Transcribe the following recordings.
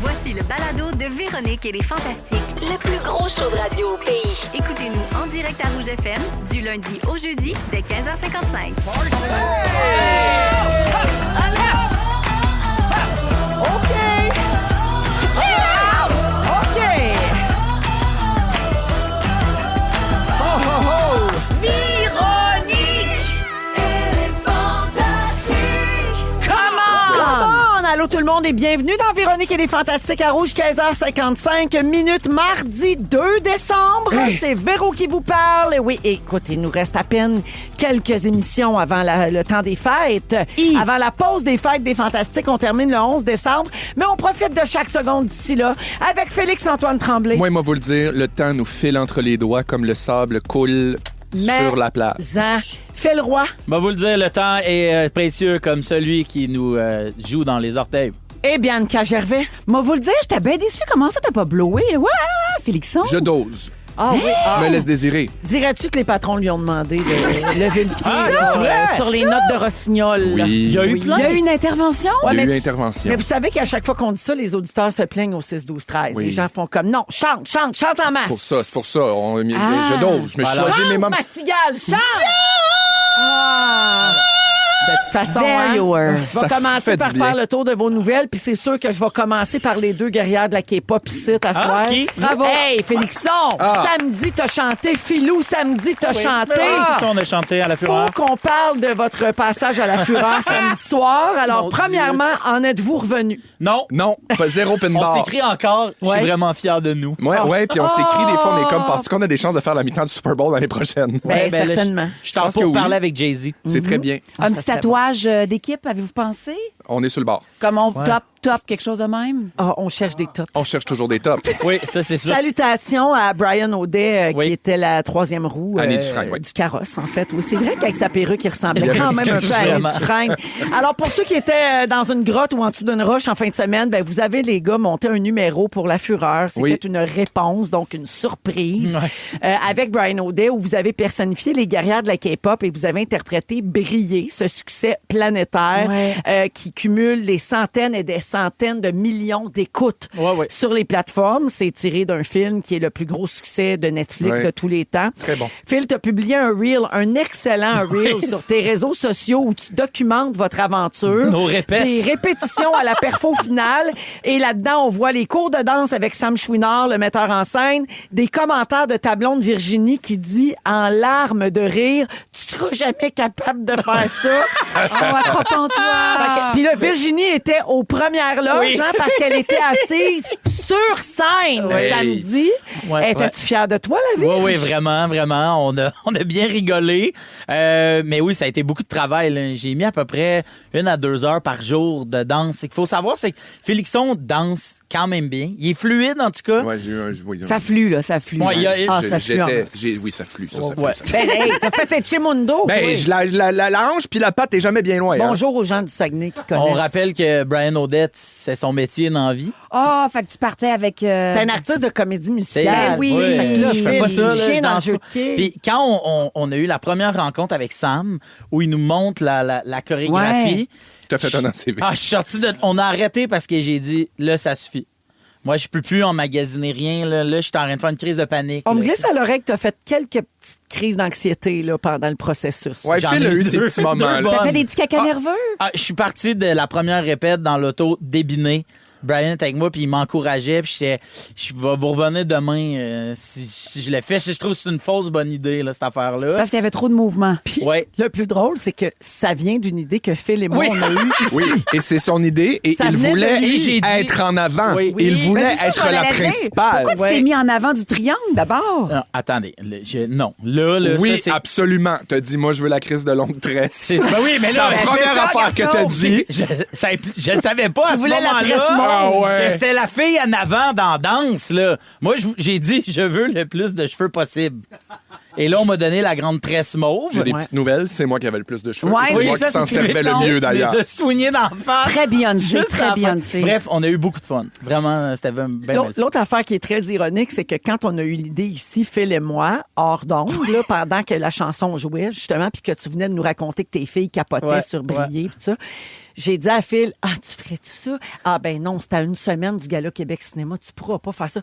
Voici le balado de Véronique et les Fantastiques, le plus gros show de radio au pays. Écoutez-nous en direct à Rouge FM, du lundi au jeudi, dès 15h55. Allô tout le monde et bienvenue dans Véronique et les Fantastiques à Rouge, 15h55 minutes, mardi 2 décembre. C'est Véro qui vous parle. Et oui, écoute, il nous reste à peine quelques émissions avant le temps des fêtes. Avant la pause des fêtes des Fantastiques, on termine le 11 décembre. Mais on profite de chaque seconde d'ici là avec Félix-Antoine Tremblay. Moi, vous le dire, le temps nous file entre les doigts comme le sable coule sur la plage. Phil Roy. Vous le dire, le temps est précieux comme celui qui nous joue dans les orteils. Et Bianca Gervais. Vous le dire, j'étais bien déçue. Comment ça, t'as pas blowé? Ouais, Félixon. Je dose. Ah oui. Je me laisse désirer. Dirais-tu que les patrons lui ont demandé de lever le pied sur les notes de Rossignol? Oui. Il y a eu Il y a eu une intervention? Ouais, Il y a eu mais intervention. Mais vous savez qu'à chaque fois qu'on dit ça, les auditeurs se plaignent au 6-12-13. Oui. Les gens font comme non, chante en masse. C'est pour ça. Je dose, mais je choisis mes moments. Ma cigale, chante! De toute façon, There you were. je vais Ça commencer fait du par bien. faire le tour de vos nouvelles, puis c'est sûr que je vais commencer par les deux guerrières de la K-pop ici à soir. OK. Bravo! Hey, Félixon! Samedi, t'as chanté. Filou, samedi, t'as chanté. C'est ça, on a chanté à la Faut fureur. qu'on parle de votre passage à la fureur samedi soir. Alors, Mon premièrement, en êtes-vous revenu? Non, Non, pas zéro pin on bar. s'écrit encore. Je Ouais. suis vraiment fier de nous. Ouais, puis on s'écrit des fois, on est comme, parce qu'on a des chances de faire la mi-temps du Super Bowl l'année prochaine. Ben, là, certainement. Je t'en pense que pour oui. parler avec Jay-Z. C'est très bien. Un ça petit serait tatouage d'équipe, avez-vous pensé? On est sur le bord. Comme on top, quelque chose de même? Ah, on cherche des tops. On cherche toujours des tops. Oui, ça, c'est ça. Salutations à Brian O'Day, Oui. qui était la troisième roue Annie Dufresne, oui. du carrosse, en fait. Oui, c'est vrai qu'avec sa perruque, il ressemblait Il avait quand un même petit un peu à Annie vraiment. Dufresne. Alors, pour ceux qui étaient dans une grotte ou en dessous d'une roche en fin de semaine, ben, vous avez, les gars, monté un numéro pour la fureur. C'était Oui. une réponse, donc une surprise, Ouais. avec Brian O'Day, où vous avez personnifié les guerrières de la K-pop et vous avez interprété Briller, ce succès planétaire qui cumule des centaines et des centaines de millions d'écoutes Ouais. sur les plateformes. C'est tiré d'un film qui est le plus gros succès de Netflix Ouais. de tous les temps. Très bon. Phil, tu as publié un reel, un excellent reel sur tes réseaux sociaux où tu documentes votre aventure. Nos répètes. Des répétitions à la perfo finale. Et là-dedans, on voit les cours de danse avec Sam Chouinard, le metteur en scène, des commentaires de ta blonde Virginie qui dit en larmes de rire, tu seras jamais capable de faire ça. Oh, accroche en toi! Puis là, Virginie était aux premières loges, Oui. hein, parce qu'elle était assise sur scène Oui. samedi. Ouais, Étais-tu fière de toi, la vie? Oui, vraiment. On a bien rigolé. Mais oui, ça a été beaucoup de travail, là. J'ai mis à peu près 1 à 2 heures par jour de danse. Ce qu'il faut savoir, c'est que Félixon danse quand même bien. Il est fluide, en tout cas. Ouais, j'ai eu un. Ça flue, là, ça flue. Ouais, il y a- Ah, ça flue en masse. Oui, ça flue. Ça Ouais. flue. Ben, hey, t'as fait Etchemundo. Ben, oui. je la hanche puis la patte est jamais bien loin. hein. Bonjour aux gens du Saguenay qui connaissent. On rappelle que Brian Odette, c'est son métier dans la vie. Ah, fait que tu partais avec... T'es un artiste de comédie musicale. Ben oui. Fait que là, je fais pas ça, là, chien je dans le danse jeu de pas. quai. Puis quand on a eu la première rencontre avec Sam, où il nous montre la chorégraphie, T'as fait un CV. je suis sorti de... On a arrêté parce que j'ai dit, là, ça suffit. Moi, je peux plus emmagasiner rien. Là, je suis en train de faire une crise de panique. On me là. glisse à l'oreille que t'as fait quelques petites crises d'anxiété là, pendant le processus. Ouais, J'en Phil a ai eu ces deux- petits moments-là. deux T'as bonnes. fait des petits caca nerveux? Je suis parti de la première répète dans l'auto débiné. Brian était avec moi, puis il m'encourageait, puis je vais vous revenir demain si je l'ai fait. Si je trouve que c'est une fausse bonne idée, là, cette affaire-là. Parce qu'il y avait trop de mouvements. Puis Ouais. le plus drôle, c'est que ça vient d'une idée que Phil et moi, Oui. on a eue ici. Oui, et c'est son idée et Ça il venait de voulait lui. J'ai dit- être en avant. Oui. Il Oui. voulait Ben, c'est ça, être je la m'en allais dire. principale. Pourquoi tu t'es mis en avant du triangle d'abord? Non, attendez, non. Là, Oui, ça, c'est... absolument. T'as dit, moi, je veux la crise de longue tresse. Ben oui, mais C'est là, la première affaire que t'as dit. Je ne savais pas à ce voulais la tresse moment-là mauve. Ah ouais. que c'était la fille en avant dans Danse. Là. Moi, j'ai dit, je veux le plus de cheveux possible. Et là, on m'a donné la grande tresse mauve. J'ai des Ouais. petites nouvelles, c'est moi qui avais le plus de cheveux. Ouais, c'est oui, moi ça, qui s'en c'est servais le Félixon. mieux, Tu d'ailleurs. les as soignés d'en face. Très Beyoncé, Juste très à la fin. Beyoncé. Bref, on a eu beaucoup de fun. Vraiment, c'était bien belle. L'autre affaire qui est très ironique, c'est que quand on a eu l'idée ici, Phil et moi, hors d'onde, là, pendant que la chanson jouait, justement, puis que tu venais de nous raconter que tes filles capotaient Ouais, sur Briller, tout ça, j'ai dit à Phil, tu ferais-tu ça? Ah, ben non, c'était à une semaine du Gala Québec Cinéma, tu pourras pas faire ça.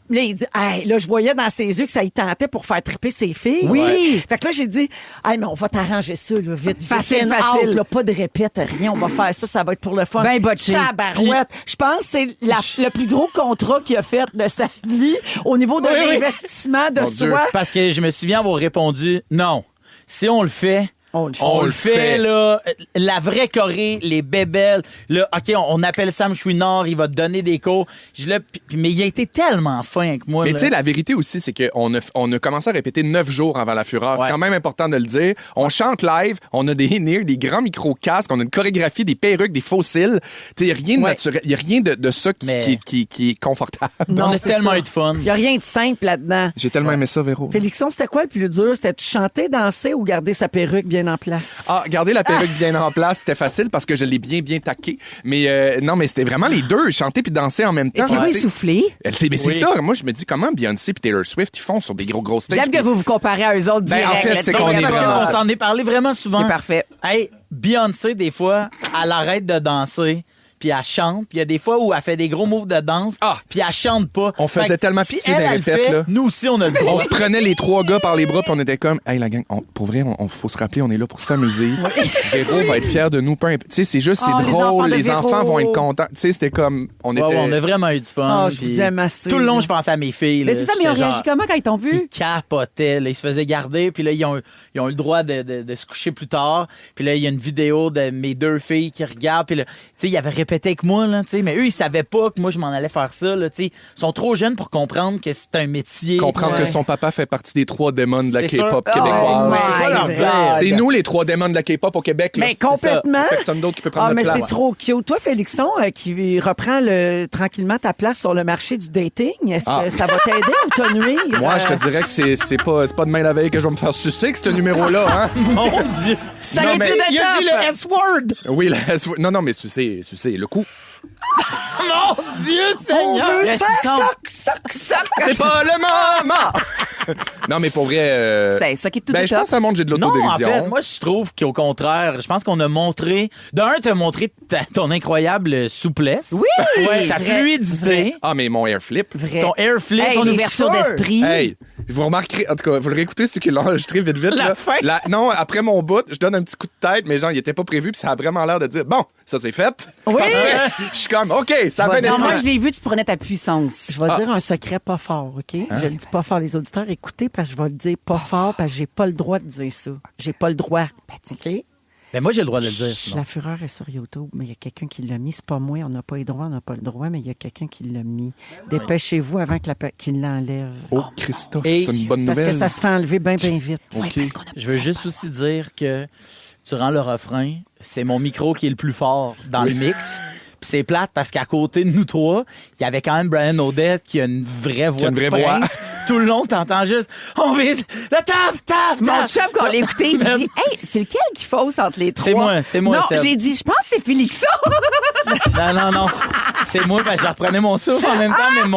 Là, il dit, là, je voyais dans ses yeux que ça y tentait pour faire triper ses filles. Oui. Ouais. Fait que là, j'ai dit, mais on va t'arranger ça, là, vite. Facile. Là, pas de répète, rien. On va faire ça va être pour le fun. Ben botché. Tabarouette. Je pense que c'est le plus gros contrat qu'il a fait de sa vie au niveau de l'investissement de Mon Dieu. soi. Parce que je me souviens avoir répondu non. Si on le fait, On le fait, là. La vraie Corée, les bébelles. Là, OK, on appelle Sam Chouinard, il va te donner des cours. Mais il a été tellement fin avec moi. Mais là. tu sais, la vérité aussi, c'est qu'on a commencé à répéter 9 jours avant la Fureur. Ouais. C'est quand même important de le dire. On chante live, on a des in-ears, des grands micro-casques, on a une chorégraphie, des perruques, des faux cils. Tu sais, il n'y a rien de naturel. Il n'y a rien de ça qui est confortable. On a c'est tellement ça. eu de fun. Il n'y a rien de simple là-dedans. J'ai tellement aimé ça, Véro. Félixon, c'était quoi le plus dur? C'était de chanter, danser ou garder sa perruque bien en place? Garder la perruque bien en place, c'était facile parce que je l'ai bien taqué. Mais non, mais c'était vraiment les deux, chanter puis danser en même temps. Et tu vas Tu sais, essouffler. mais c'est ça. Moi, je me dis comment Beyoncé et Taylor Swift ils font sur des gros stages. J'aime que vous comparez à eux autres Ben, direct. en fait, là, c'est tu sais, qu'on est parce que vraiment- On s'en est parlé vraiment souvent. C'est parfait. Hey, Beyoncé, des fois, elle arrête de danser, puis elle chante. Puis il y a des fois où elle fait des gros moves de danse, puis elle chante pas. On faisait Fait que tellement si pitié elle, des elle le répètes, fait, là. nous aussi, on a le On droit. se prenait les 3 gars par les bras puis on était comme, hey la gang, pour vrai, on faut se rappeler, on est là pour s'amuser. Véro va être fier de nous. Tu sais, c'est juste, c'est les enfants drôle, de les Véro. enfants vont être contents. Tu sais, c'était comme, on était. Ouais, on a vraiment eu du fun. Je puis vous aime assez. Tout le long, je pensais à mes filles. Mais là. c'est ça, mais ils ont J'étais réagi genre- comment quand ils t'ont vu? Ils capotaient, là. Ils se faisaient garder, puis là, ils ont eu le droit de se coucher plus tard. Puis là, il y a une vidéo de mes 2 filles qui regardent, puis là, tu sais, ils avaient répété avec moi, là, tu sais, mais eux, ils savaient pas que moi, je m'en allais faire ça, là, tu sais. Ils sont trop jeunes pour comprendre que c'est un métier. Comprendre Ouais. que son papa fait partie des 3 démons de la C'est sûr. K-pop Oh québécoise. my C'est pas leur God. dire. C'est nous les 3 démons de la K-pop au Québec. Là. Mais complètement. Personne d'autre qui peut prendre mais notre c'est place. trop cute. Toi, Félixon, qui reprend tranquillement ta place sur le marché du dating, est-ce que ça va t'aider ou te nuire? Moi, je te dirais que c'est pas demain la veille que je vais me faire sucer que ce numéro-là, hein? Mon Dieu. Ça Non, y est, mais- tu Il a dit le S-word. Oui, non, mais sucer, le coup. Mon Dieu, On Seigneur. veut Le faire suçon. soc. C'est pas le moment! Non, mais pour vrai. C'est ça qui est tout Ben, de je pense que ça montre que j'ai de Non, en l'autodérision. fait, moi, je trouve qu'au contraire, je pense qu'on a montré... D'un, t'as montré ton incroyable souplesse. Oui! Ouais, ta Vrai, fluidité. Ah, mais mon air flip. Vrai. Ton air flip. Hey, Ton les ouverture cheveux. d'esprit. Hey, vous remarquerez, en tout cas, vous le réécoutez, ceux qui l'ont enregistré vite. La là. fin. Non, après mon bout, je donne un petit coup de tête, mais genre, il était pas prévu, puis ça a vraiment l'air de dire, bon, ça c'est fait. Oui. Parfait. Je suis comme, OK, ça va Non, bien moi, été. je l'ai vu, tu prenais ta puissance. Je vais dire un secret pas fort, OK? Je le dis pas fort, les auditeurs. Écoutez, parce que je vais le dire pas fort, parce que j'ai pas le droit de dire ça. J'ai pas le droit. OK? Ben, moi, j'ai le droit de le dire. sinon. La fureur est sur YouTube, mais il y a quelqu'un qui l'a mis. C'est pas moi, on n'a pas les droits, on n'a pas le droit, mais il y a quelqu'un qui l'a mis. Dépêchez-vous avant qu'il l'enlève. Oh, Christophe, Et- c'est une bonne Parce que nouvelle. ça se fait enlever bien vite. OK. Je veux juste aussi dire que durant le refrain, c'est mon micro qui est le plus fort dans le mix. Puis c'est plate parce qu'à côté de nous 3, il y avait quand même Brian Odette qui a une vraie voix Qui a une de vraie voix. prince. Tout le long, t'entends juste « On vise la table! Mon chum, quand on l'a écouté, il me dit Hey, c'est lequel qui fausse entre les trois? C'est moi, Non, Seb. j'ai dit Je pense que c'est Félixon. Non. C'est moi, parce que je reprenais mon souffle en même temps, mais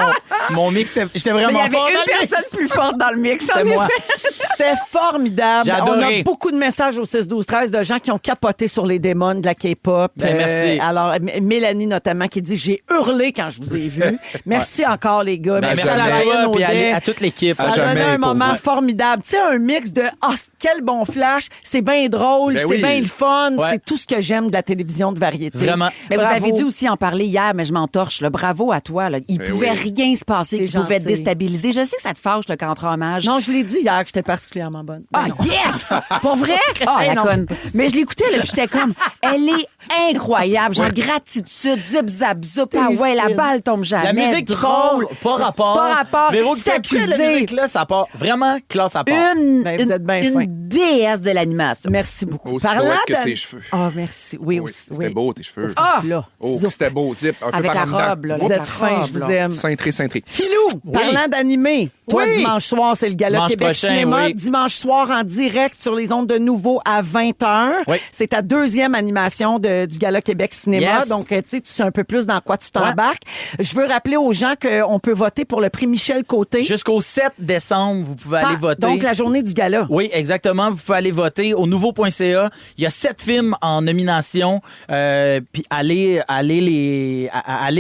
mon mix, j'étais Mais il y vraiment avait fort dans une le mix. personne plus forte dans le mix, en C'était moi. effet. C'était formidable. J'ai On adoré. a beaucoup de messages au 6-12-13 de gens qui ont capoté sur les démons de la K-pop. Ben, merci. Alors, Mélanie notamment qui dit « J'ai hurlé quand je vous ai vu. » Merci encore, les gars. Ben, merci à Brian toi et Audet. à toute l'équipe. Ça À a donné jamais, un pour moment vrai. formidable. Tu sais, un mix de « Ah, quel bon flash! C'est bien drôle, Ben c'est oui. bien le fun. Ouais. C'est tout ce que j'aime de la télévision de variété. Vraiment. Mais vous Bravo. avez dû aussi en parler hier, mais je m'entorche. Là. Bravo à toi. Là. Il Eh pouvait oui. rien se passer C'est qui pouvait te gentil. déstabiliser. Je sais que ça te fâche, le quand on te rend hommage. Non, je l'ai dit hier que j'étais particulièrement bonne. Ah, Ben non. yes! Pour vrai? Ah, Hey, la non, conne. Mais je l'écoutais, là, puis j'étais comme, elle est incroyable. Genre, gratitude, zip, zap, zoup. Ah ouais, la balle tombe jamais. La musique qui drôle. part, pas rapport. Pas rapport. Véro qui fait plus de S'accuser. musique, là, ça part vraiment classe à part. Ben, vous êtes bien une fin. déesse de l'animation. Merci beaucoup. Aussi doit être que ses cheveux. Oh, merci. Oui, Oui, aussi. c'était beau, tes cheveux. Ah! Là. Oh, Zoup. c'était beau, zip. Un peu Avec par la en dedans. robe, là. Vous avec êtes la fin, robe, je vous là. aime. Cintré. Philou, parlant d'animé, toi, Oui. dimanche soir, c'est le Gala Dimanche Québec prochain, Cinéma. oui. Dimanche soir, en direct sur les ondes de Nouveau à 20h. Oui. C'est ta deuxième animation du Gala Québec Cinéma. Yes. Donc, tu sais, tu sais un peu plus dans quoi tu t'embarques. Je veux rappeler aux gens qu'on peut voter pour le prix Michel Côté. Jusqu'au 7 décembre, vous pouvez aller voter. Donc, la journée du Gala. Oui, exactement. exactement. Vous pouvez aller voter au nouveau.ca. Il y a 7 films en nomination. Puis allez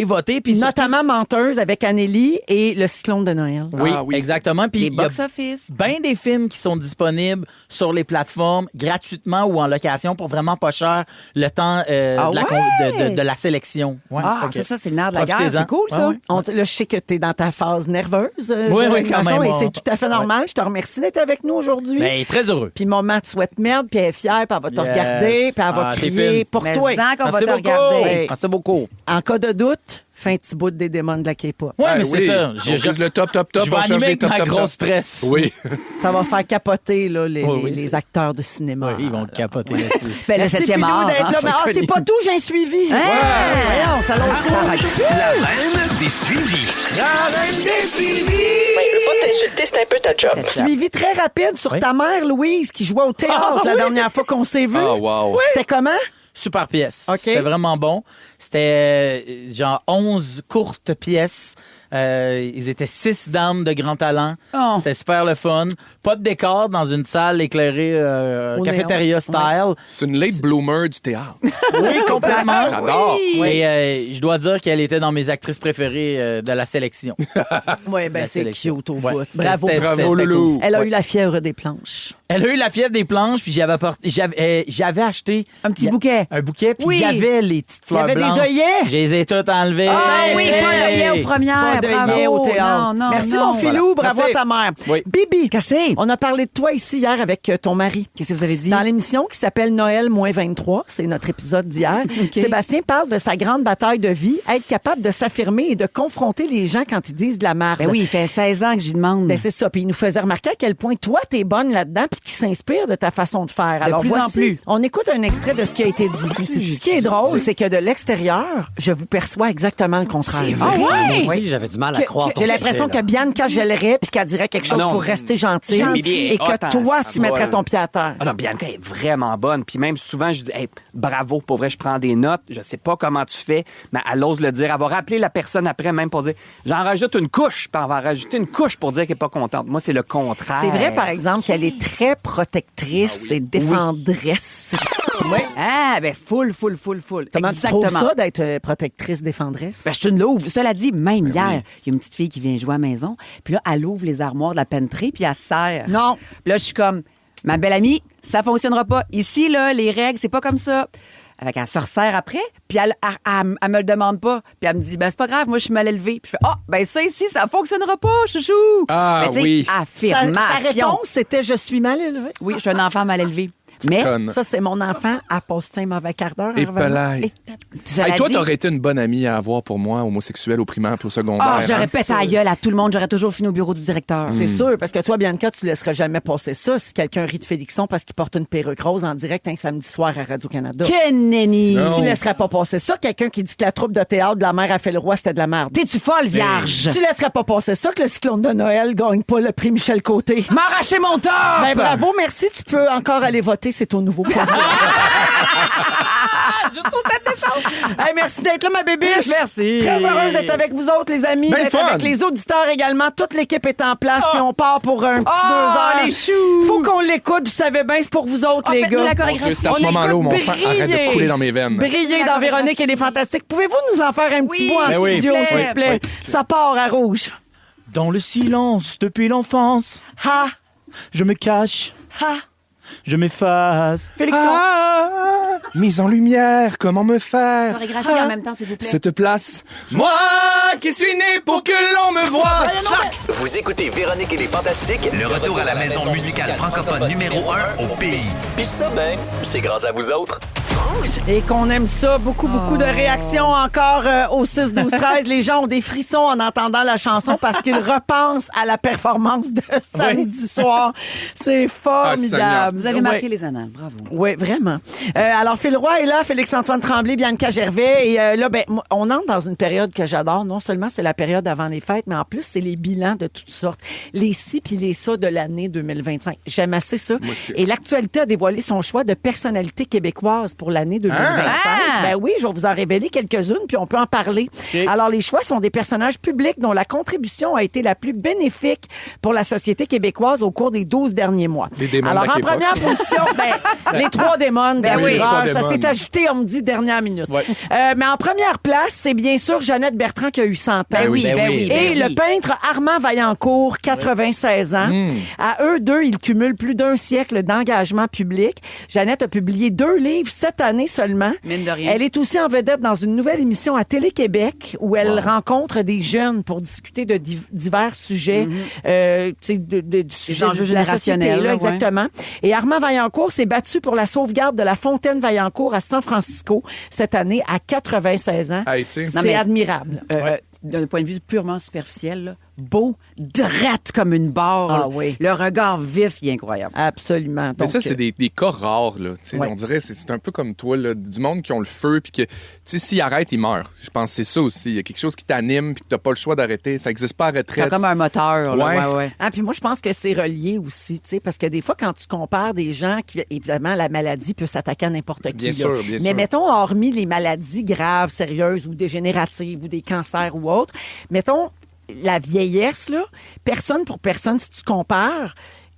voter. Puis notamment Menteuse avec Anneli et Le Cyclone de Noël. Oui, exactement. Puis Les il y a box-office. bien des films qui sont disponibles sur les plateformes gratuitement ou en location pour vraiment pas cher le temps de la sélection. Ouais, Ah, fait que c'est ça, c'est le nerf de la guerre. profitez-en. C'est cool, ça. Ouais, ouais. Là, je sais que tu es dans ta phase nerveuse. Oui, de oui, quand l'animation, même. Et c'est tout à fait normal. Je te remercie d'être avec nous aujourd'hui. Ben, très heureux. Puis maman te souhaite merde, puis elle est fière, puis elle va te Yes. regarder, puis elle va Ah, t'es crier fine. pour Mais toi. sans qu'on va Merci te beaucoup. regarder. Merci beaucoup. En cas de doute, fais un petit bout des démons de la K-pop. Oui, mais Ah, c'est ça. On vise le top, je vais on cherche animer les avec top, ma top, grosse top. stress. Oui. Ça va faire capoter là, Oui. les acteurs de cinéma. Oui, ils vont capoter là-dessus. Ben, le Merci, 7e Philou, art. d'être là. Mais, c'est pas tout, j'ai un suivi. Hein? Voyons, ça lâche pas. La reine des suivis. Je veux pas t'insulter, c'est un peu ta job. Suivi très rapide sur Oui. ta mère, Louise, qui jouait au théâtre la dernière fois qu'on s'est vu. Ah, wow. C'était comment? Super pièce. OK. C'était vraiment bon. C'était genre 11 courtes pièces. Ils étaient 6 dames de grand talent. Oh. C'était super le fun. Pas de décor dans une salle éclairée Au cafétéria néon. style. C'est une late bloomer du théâtre. Oui, complètement. J'adore. Et je dois dire qu'elle était dans mes actrices préférées de la sélection. Oui, ben La c'est sélection. cute au Ouais. bout. C'était- Bravo. c'était- Bravo, c'était Loulou. cool. Elle a Ouais. eu la fièvre des planches. Elle a eu la fièvre des planches, puis j'avais acheté Un petit bouquet. un bouquet, puis Oui. il y avait les petites fleurs Il y avait des blanches. œillets. Je les ai toutes enlevées. Ah oui, Hey! pas d'œillet aux premières. Pas de bravo. lien au théâtre. Non, non, Merci, non. mon Philou. Voilà. Bravo Merci. à ta mère. Oui. Bibi, Cassé. on a parlé de toi ici hier avec ton mari. Qu'est-ce que vous avez dit? Dans l'émission qui s'appelle Noël-23, c'est notre épisode d'hier, Sébastien parle de sa grande bataille de vie, être capable de s'affirmer et de confronter les gens quand ils disent de la merde. Ben oui, il fait 16 ans que j'y demande. Ben c'est ça. Puis il nous faisait remarquer à quel point toi, t'es bonne là-dedans puis qu'il s'inspire de ta façon de faire. Alors plus en voici, plus. on écoute un extrait de ce qui a été dit. Ce qui est drôle, c'est que de l'extérieur, je vous perçois exactement le contraire. Ah ouais? Moi Oui. aussi, j'avais du mal à croire. J'ai l'impression que Bianca gèlerait puis qu'elle dirait quelque chose non. pour rester gentille Bibi est et que hot, toi, hein, tu mettrais voilà. ton pied à terre. Ah non, Bianca est vraiment bonne. Puis même souvent, je dis, hey, bravo, pour vrai, je prends des notes. Je sais pas comment tu fais, mais elle ose le dire. Elle va rappeler la personne après, même pour dire, j'en rajoute une couche, puis elle va rajouter une couche pour dire qu'elle est pas contente. Moi, c'est le contraire. C'est vrai, par exemple, qu'elle est très protectrice et défendresse. Oui. Ah, ben full. Comment tu Exactement. trouves ça d'être protectrice, défendresse? Ben, je suis une louve. Cela dit, même hier, il y a une petite fille qui vient jouer à la maison, puis là, elle ouvre les armoires de la penterie, puis elle serre. Non. Puis là, je suis comme, ma belle amie, ça fonctionnera pas. Ici, là, les règles, c'est pas comme ça. Fait qu'elle se resserre après, puis elle me le demande pas. Puis elle me dit, ben c'est pas grave, moi, je suis mal élevée. Puis je fais, ben ça ici, ça fonctionnera pas, chouchou. Ah, Ben, tu sais, oui. affirmation. Sa réponse, c'était « Je suis mal élevée ». Oui, je suis un enfant mal élevé. Mais, Conne. Ça, c'est mon enfant. Elle passe un mauvais quart d'heure. Et en revenant. pelaille. Et cela Hey, toi, dit- t'aurais été une bonne amie à avoir pour moi, homosexuel, au primaire puis au secondaire. Ah, j'aurais hein? pété à gueule à tout le monde. J'aurais toujours fini au bureau du directeur. C'est sûr, parce que toi, Bianca, tu laisserais jamais passer ça si quelqu'un rit de Félixon parce qu'il porte une perruque rose en direct un samedi soir à Radio-Canada. Que nenni! Non. Tu laisserais pas passer ça. Quelqu'un qui dit que la troupe de théâtre de la mère a fait le roi, c'était de la merde. T'es-tu folle, vierge? Tu laisserais pas passer ça que le cyclone de Noël gagne pas le prix Michel Côté. M'arracher mon top! Ben bravo, merci. Tu peux encore aller voter, c'est au nouveau place. Jusqu'au 7 décembre. Hey, merci d'être là, ma bébiche. Merci. Très heureuse d'être avec vous autres, les amis. Ben d'être fun. avec les auditeurs également. Toute l'équipe est en place. Puis on part pour un petit 2 heures. les choux. Faut qu'on l'écoute. Vous savez bien, c'est pour vous autres, les faites-nous gars. la Mon Dieu, chorégraphie. c'est à ce moment-là où mon écoute sang arrête de couler dans mes veines. Briller dans Véronique et les Fantastiques. Pouvez-vous nous en faire un petit Oui. bout en Ben oui. studio, s'il vous plaît? Ça part à rouge. Dans le silence depuis l'enfance, Ha, je me cache, ha. je m'efface. Félixon. Mise en lumière, comment me faire Chorégraphie en même temps, s'il vous plaît. cette place? Moi qui suis né pour que l'on me voie. Vous écoutez Véronique et les Fantastiques, le retour à la maison musicale francophone numéro 1 au pays. Puis ça, ben, c'est grâce à vous autres. Et qu'on aime ça. Beaucoup de réactions encore au 6-12-13. Les gens ont des frissons en entendant la chanson parce qu'ils repensent à la performance de samedi soir. C'est formidable. Vous avez marqué Ouais. les annales. Bravo. Oui, vraiment. Alors, Phil Roy est là, Félix-Antoine Tremblay, Bianca Gervais. Et là, ben, on entre dans une période que j'adore. Non seulement c'est la période avant les fêtes, mais en plus, c'est les bilans de toutes sortes. Les ci puis les ça de l'année 2025. J'aime assez ça. Moi aussi. Et l'actualité a dévoilé son choix de personnalité québécoise pour l'année l'année 2025. Ben oui, je vais vous en révéler quelques-unes, puis on peut en parler. Alors, les choix sont des personnages publics dont la contribution a été la plus bénéfique pour la société québécoise au cours des 12 derniers mois. Les démons Alors, de la en K-pop. première position, les trois démons. Ben oui. Les trois Ça démons. s'est ajouté, on me dit, dernière minute. Ouais. Mais en première place, c'est bien sûr Jeannette Bertrand qui a eu 100 ans. Ben oui, ben oui. Et ben le oui. peintre Armand Vaillancourt, 96 ans. À eux deux, ils cumulent plus d'un siècle d'engagement public. Jeannette a publié 2 livres cette année seulement. Mine de rien. Elle est aussi en vedette dans une nouvelle émission à Télé-Québec où elle rencontre des jeunes pour discuter de divers sujets, tu sais, du sujet enjeux de la générationnels, société, là, là, exactement. Et Armand Vaillancourt s'est battu pour la sauvegarde de la fontaine Vaillancourt à San Francisco cette année à 96 ans. Hey, tu sais. C'est admirable. D'un point de vue purement superficiel, là, beau, drette comme une barre. Ah oui. Le regard vif, il est incroyable. Absolument. Mais Donc, ça, c'est des cas rares, là. Tu sais, Ouais. on dirait, c'est un peu comme toi, là, du monde qui ont le feu, puis que, tu sais, s'ils arrêtent, ils meurent. Je pense que c'est ça aussi. Il y a quelque chose qui t'anime, puis que t'as pas le choix d'arrêter. Ça n'existe pas à C'est retraite. comme un moteur. Là. Ouais. Ouais. Ah, puis moi, je pense que c'est relié aussi, tu sais, parce que des fois, quand tu compares des gens qui, évidemment, la maladie peut s'attaquer à n'importe qui. Bien là. sûr, bien Mais sûr. mettons, hormis les maladies graves, sérieuses ou dégénératives ou des cancers ou autres, mettons, la vieillesse, là, personne pour personne, si tu compares,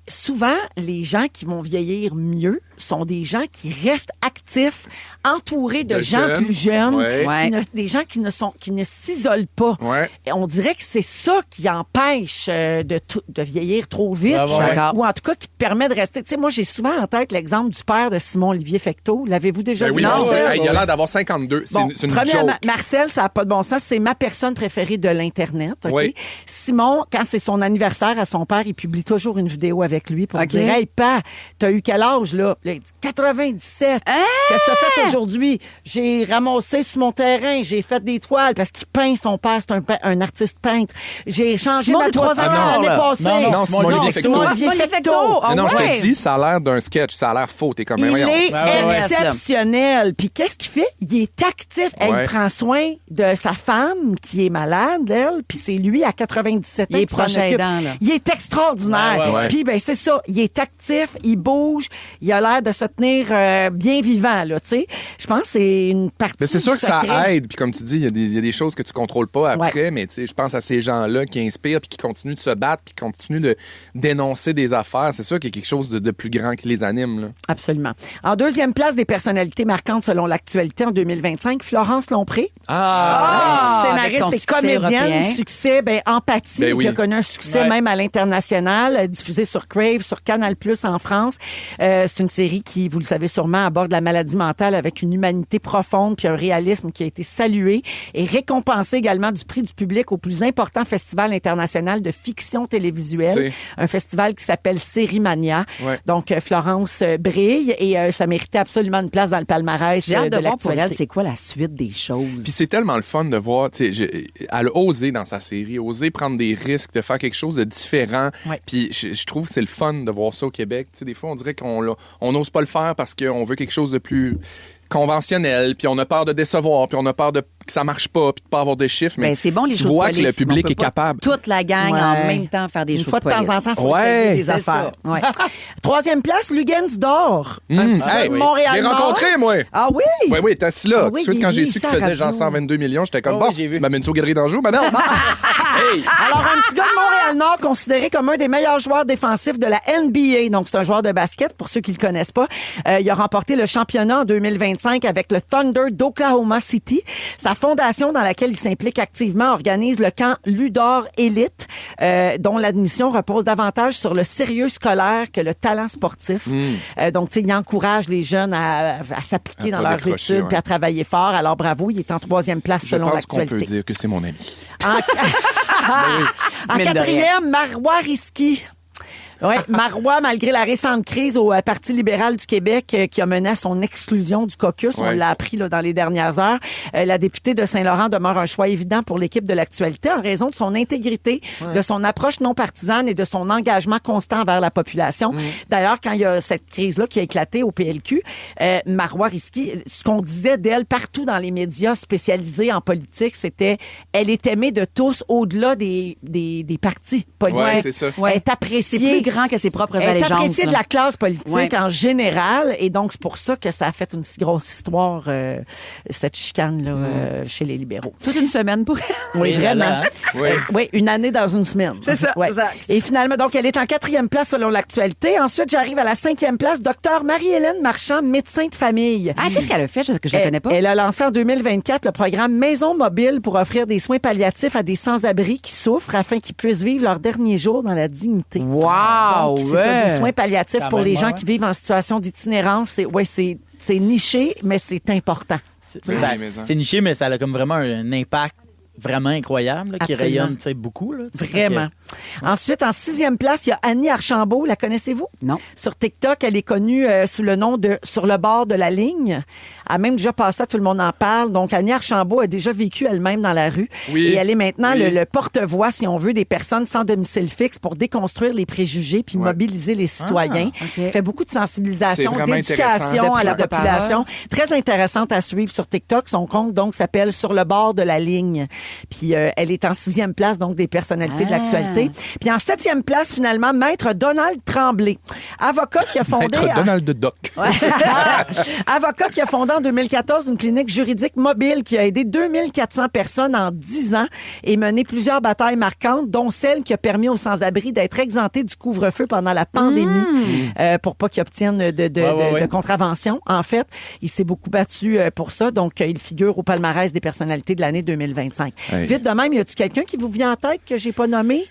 souvent, les gens qui vont vieillir mieux sont des gens qui restent actifs, entourés de De gens jeunes. plus jeunes, Ouais. Ouais. des gens qui ne s'isolent pas. Ouais. Et on dirait que c'est ça qui empêche de vieillir trop vite, Ouais, ouais, ouais. ou en tout cas qui te permet de rester. Tu sais, moi, j'ai souvent en tête l'exemple du père de Simon-Olivier Fecteau. L'avez-vous déjà Ben vu? oui, Non, oui. ça? Hey, il a l'air d'avoir 52. Bon, C'est une premièrement, joke. Marcel, ça n'a pas de bon sens. C'est ma personne préférée de l'Internet. OK? Oui. Simon, quand c'est son anniversaire à son père, il publie toujours une vidéo avec lui pour OK. dire Hey, pa, t'as eu quel âge, là? Là, il dit 97. Qu'est-ce que t'as fait aujourd'hui? J'ai ramassé sur mon terrain, j'ai fait des toiles parce qu'il peint son père, c'est un artiste peintre. J'ai changé Simon ma des trois toiture ans, l'année là. passée. Non, Simon-Olivier Fecteau. Simon-Olivier Fecteau. Mais non, je ouais. te dis, ça a l'air d'un sketch. Ça a l'air faux. T'es comme, Il voyons. est Ouais, ouais. exceptionnel. Puis qu'est-ce qu'il fait? Il est actif. Elle Ouais. prend soin de sa femme qui est malade, elle. Puis c'est lui à 97 ans Il est qui s'en proche occupe. aidant, là. Il est extraordinaire. Ouais, ouais, ouais. Puis ben c'est ça. Il est actif, il bouge, il a l'air de se tenir bien vivant, là, tu sais. Je pense que c'est une partie Mais c'est sûr du que ça secret. aide. Puis comme tu dis, il y a des choses que tu contrôles pas après. Mais tu sais, je pense à ces gens-là qui inspirent puis qui continuent de se battre puis qui continuent de dénoncer des affaires. C'est sûr qu'il y a quelque chose de plus grand qui les anime, là. Absolument. En deuxième place des personnalités marquantes selon l'actualité en 2025, Florence Lompré. avec son Scénariste et succès comédienne, européen. succès, Empathie, Ben oui. qui a connu un succès Ouais. même à l'international, diffusé sur Crave, sur Canal+ en France. C'est une série qui, vous le savez sûrement, aborde la maladie mentale avec une humanité profonde puis un réalisme qui a été salué et récompensé également du prix du public au plus important festival international de fiction télévisuelle, un festival qui s'appelle Sérimania. Ouais. Donc, Florence brille et ça méritait absolument une place dans le palmarès J'ai hâte de de voir pour elle, l'actualité. c'est quoi la suite des choses. Puis c'est tellement le fun de voir, tu sais, elle a osé dans sa série, osé prendre des risques, de faire quelque chose de différent. Ouais. Puis je trouve que c'est le fun de voir ça au Québec. Tu sais, des fois, on dirait qu'on n'ose pas le faire parce qu'on veut quelque chose de plus conventionnel, puis on a peur de décevoir, puis on a peur que ça marche pas, puis de pas avoir de chiffres. Mais Ben, c'est bon les tu shows de vois police, que le mais on public peut est pas capable. Toute la gang Ouais. en même temps faire des Une shows fois de de police. temps en temps, il faut Ouais. essayer des C'est affaires. ça. Ouais. Troisième place, Lugens d'Or. Un petit gars Hey, de oui. Montréal. Je l'ai rencontré, moi. Ah oui? Oui, oui, t'es assis là. Ah Tout de oui, suite, il quand est j'ai su ici qu'il à faisait genre radio. 122 millions, j'étais comme, Ah oui, bon, j'ai vu. tu m'amènes-tu au Galerie d'Anjou, madame? Alors, un petit gars de Montréal-Nord considéré comme un des meilleurs joueurs défensifs de la NBA. Donc, c'est un joueur de basket, pour ceux qui le connaissent pas. Il a remporté le championnat en 2025 avec le Thunder d'Oklahoma City. Sa fondation, dans laquelle il s'implique activement, organise le camp Ludor Elite, dont l'admission repose davantage sur le sérieux scolaire que le talent sportif. Donc, tu sais, il encourage les jeunes à s'appliquer À dans pas leurs décrocher, études ouais. puis à travailler fort. Alors, bravo, il est en troisième place Je selon pense qu'on peut l'actualité. dire que c'est mon ami. En Mine de quatrième, Marois Risky. Oui, Marois, malgré la récente crise au Parti libéral du Québec qui a mené à son exclusion du caucus, on Ouais. l'a appris là, dans les dernières heures, la députée de Saint-Laurent demeure un choix évident pour l'équipe de l'actualité en raison de son intégrité, de son approche non partisane et de son engagement constant envers la population. D'ailleurs, quand il y a cette crise-là qui a éclaté au PLQ, Marois Risky, ce qu'on disait d'elle partout dans les médias spécialisés en politique, c'était elle est aimée de tous au-delà des partis politiques. Ouais, c'est ça. Elle est appréciée grand que ses propres Elle est allégeances. appréciée de là. la classe politique Ouais. en général, et donc c'est pour ça que ça a fait une si grosse histoire, cette chicane-là, chez les libéraux. Toute une semaine pour Oui, vraiment. Oui. Oui, une année dans une semaine. C'est ça, Ouais. exact. Et finalement, donc, elle est en 4e place selon l'actualité. Ensuite, j'arrive à la 5e place. Docteur Marie-Hélène Marchand, médecin de famille. Ah, qu'est-ce qu'elle a fait? Que je la connais pas. Elle a lancé en 2024 le programme Maison Mobile pour offrir des soins palliatifs à des sans-abri qui souffrent afin qu'ils puissent vivre leurs derniers jours dans la dignité. Wow! Donc, c'est ça, des soins palliatifs Quand pour même, les gens ouais. qui vivent en situation d'itinérance. C'est niché, mais c'est important. C'est Oui, ça- mais ça. c'est niché, mais ça a comme vraiment un impact vraiment incroyable là, qui Absolument. rayonne tu sais, beaucoup. Là, tu sais. Vraiment. Ensuite, en 6e place, il y a Annie Archambault. La connaissez-vous? Non. Sur TikTok, elle est connue sous le nom de Sur le bord de la ligne. Elle a même déjà passé, tout le monde en parle. Donc, Annie Archambault a déjà vécu elle-même dans la rue. Oui. Et elle est maintenant Oui. le porte-voix, si on veut, des personnes sans domicile fixe pour déconstruire les préjugés puis Ouais. mobiliser les citoyens. OK. Elle fait beaucoup de sensibilisation, C'est vraiment d'éducation intéressant. à la De prise de population. Très intéressante à suivre sur TikTok. Son compte, donc, s'appelle Sur le bord de la ligne. Puis, elle est en 6e place, donc, des personnalités de l'actualité. Puis, en 7e place, finalement, Maître Donald Tremblay. Avocat qui a fondé... Maître Donald Duck. Avocat qui a fondé en 2014 une clinique juridique mobile qui a aidé 2400 personnes en 10 ans et mené plusieurs batailles marquantes, dont celle qui a permis aux sans-abri d'être exemptés du couvre-feu pendant la pandémie pour pas qu'ils obtiennent de contraventions. En fait, il s'est beaucoup battu pour ça. Donc, il figure au palmarès des personnalités de l'année 2025. Hey. Vite de même, y a-tu quelqu'un qui vous vient en tête que j'ai pas nommé?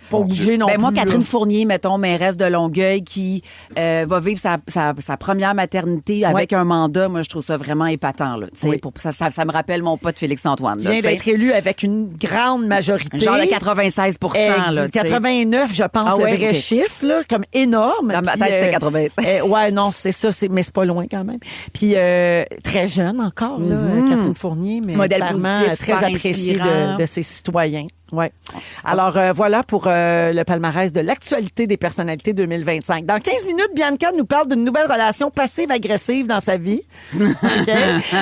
Pas obligé non Ben moi, plus, Catherine là. Fournier, mettons, mairesse de Longueuil, qui va vivre sa première maternité avec un mandat, moi, je trouve ça vraiment épatant. Là, tu sais, Oui. ça me rappelle mon pote Félix-Antoine. là, Vient tu sais. d'être élu avec une grande majorité. Genre de 96 là, tu sais. 89, je pense, Ah le ouais, vrai ok. chiffre, là, comme énorme. Dans ma Puis, tête, c'était 85. ouais, non, c'est ça, mais c'est pas loin quand même. Puis très jeune encore, là, Catherine Fournier, mais Modèle clairement positif, très super appréciée inspirant. de ses citoyens. Ouais. Alors, voilà pour le palmarès de l'actualité des personnalités 2025. Dans 15 minutes, Bianca nous parle d'une nouvelle relation passive-agressive dans sa vie. OK?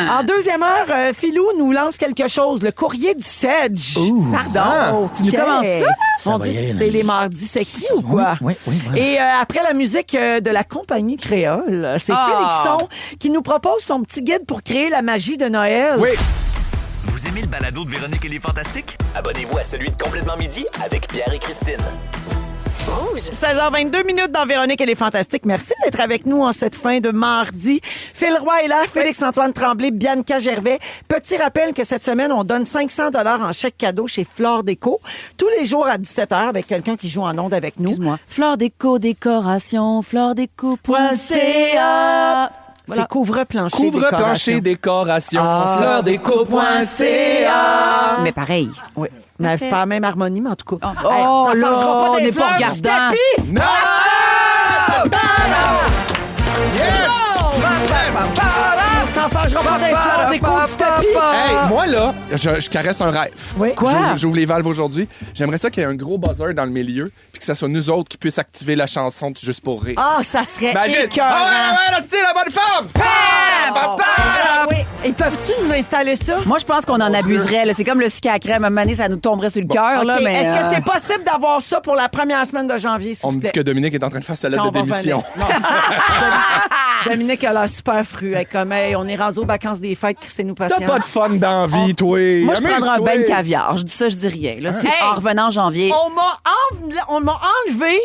En deuxième heure, Philou nous lance quelque chose, le courrier du Sedge. Pardon. Tu nous commences ça? Mon va Dieu, y aller, c'est là. les mardis sexy ou quoi? Oui, voilà. Et après la musique de la compagnie créole, c'est Félixon qui nous propose son petit guide pour créer la magie de Noël. Oui. Vous aimez le balado de Véronique et les Fantastiques? Abonnez-vous à celui de Complètement Midi avec Pierre et Christine. Rouge. 16h22 minutes dans Véronique, elle est fantastique. Merci d'être avec nous en cette fin de mardi. Phil Roy est là, Félix-Antoine Tremblay, Bianca Gervais. Petit rappel que cette semaine, on donne 500 $ en chèque cadeau chez Flore Déco. Tous les jours à 17h avec quelqu'un qui joue en onde avec nous. Excuse-moi. Fleur déco, décoration, fleurdéco.ca. C'est couvre-plancher Couvre-plancher décoration. Fleurdéco.ca. Mais pareil. Oui. Mais c'est pas la même harmonie, mais en tout cas. Oh, Hey, ça là, changera pas on des n'est pas fleurs du regardant. tapis. Non! Yes! On s'en fâchera pas des fleurs des coups du tapis. Hey, moi, là, je caresse un rêve. Oui. Quoi? J'ouvre les valves aujourd'hui. J'aimerais ça qu'il y ait un gros buzzer dans le milieu, puis que ça soit nous autres qui puissent activer la chanson de Juste pour rire. Ah, ça serait Imagine! écœurant. Ah ouais, là, c'est la bonne femme! Oui. Et peuvent-tu nous installer ça? Moi, je pense qu'on en abuserait. là. C'est comme le sucre à crème. À un moment donné, ça nous tomberait sur le cœur. là, OK. mais, Est-ce que c'est possible d'avoir ça pour la première semaine de janvier, s'il On vous me plaît? dit que Dominique est en train de faire sa lettre Quand de on va démission. revenir. Non. Dominique a l'air super fru. Elle est comme, hey, on est rendu aux vacances des fêtes, crissez-nous T'as patience. pas de fun dans la vie, toi. Moi, je prendrais un Amuse-toi. bain de caviar. Je dis ça, je dis rien. Là, si, Hey! en revenant en janvier. On m'a enlevé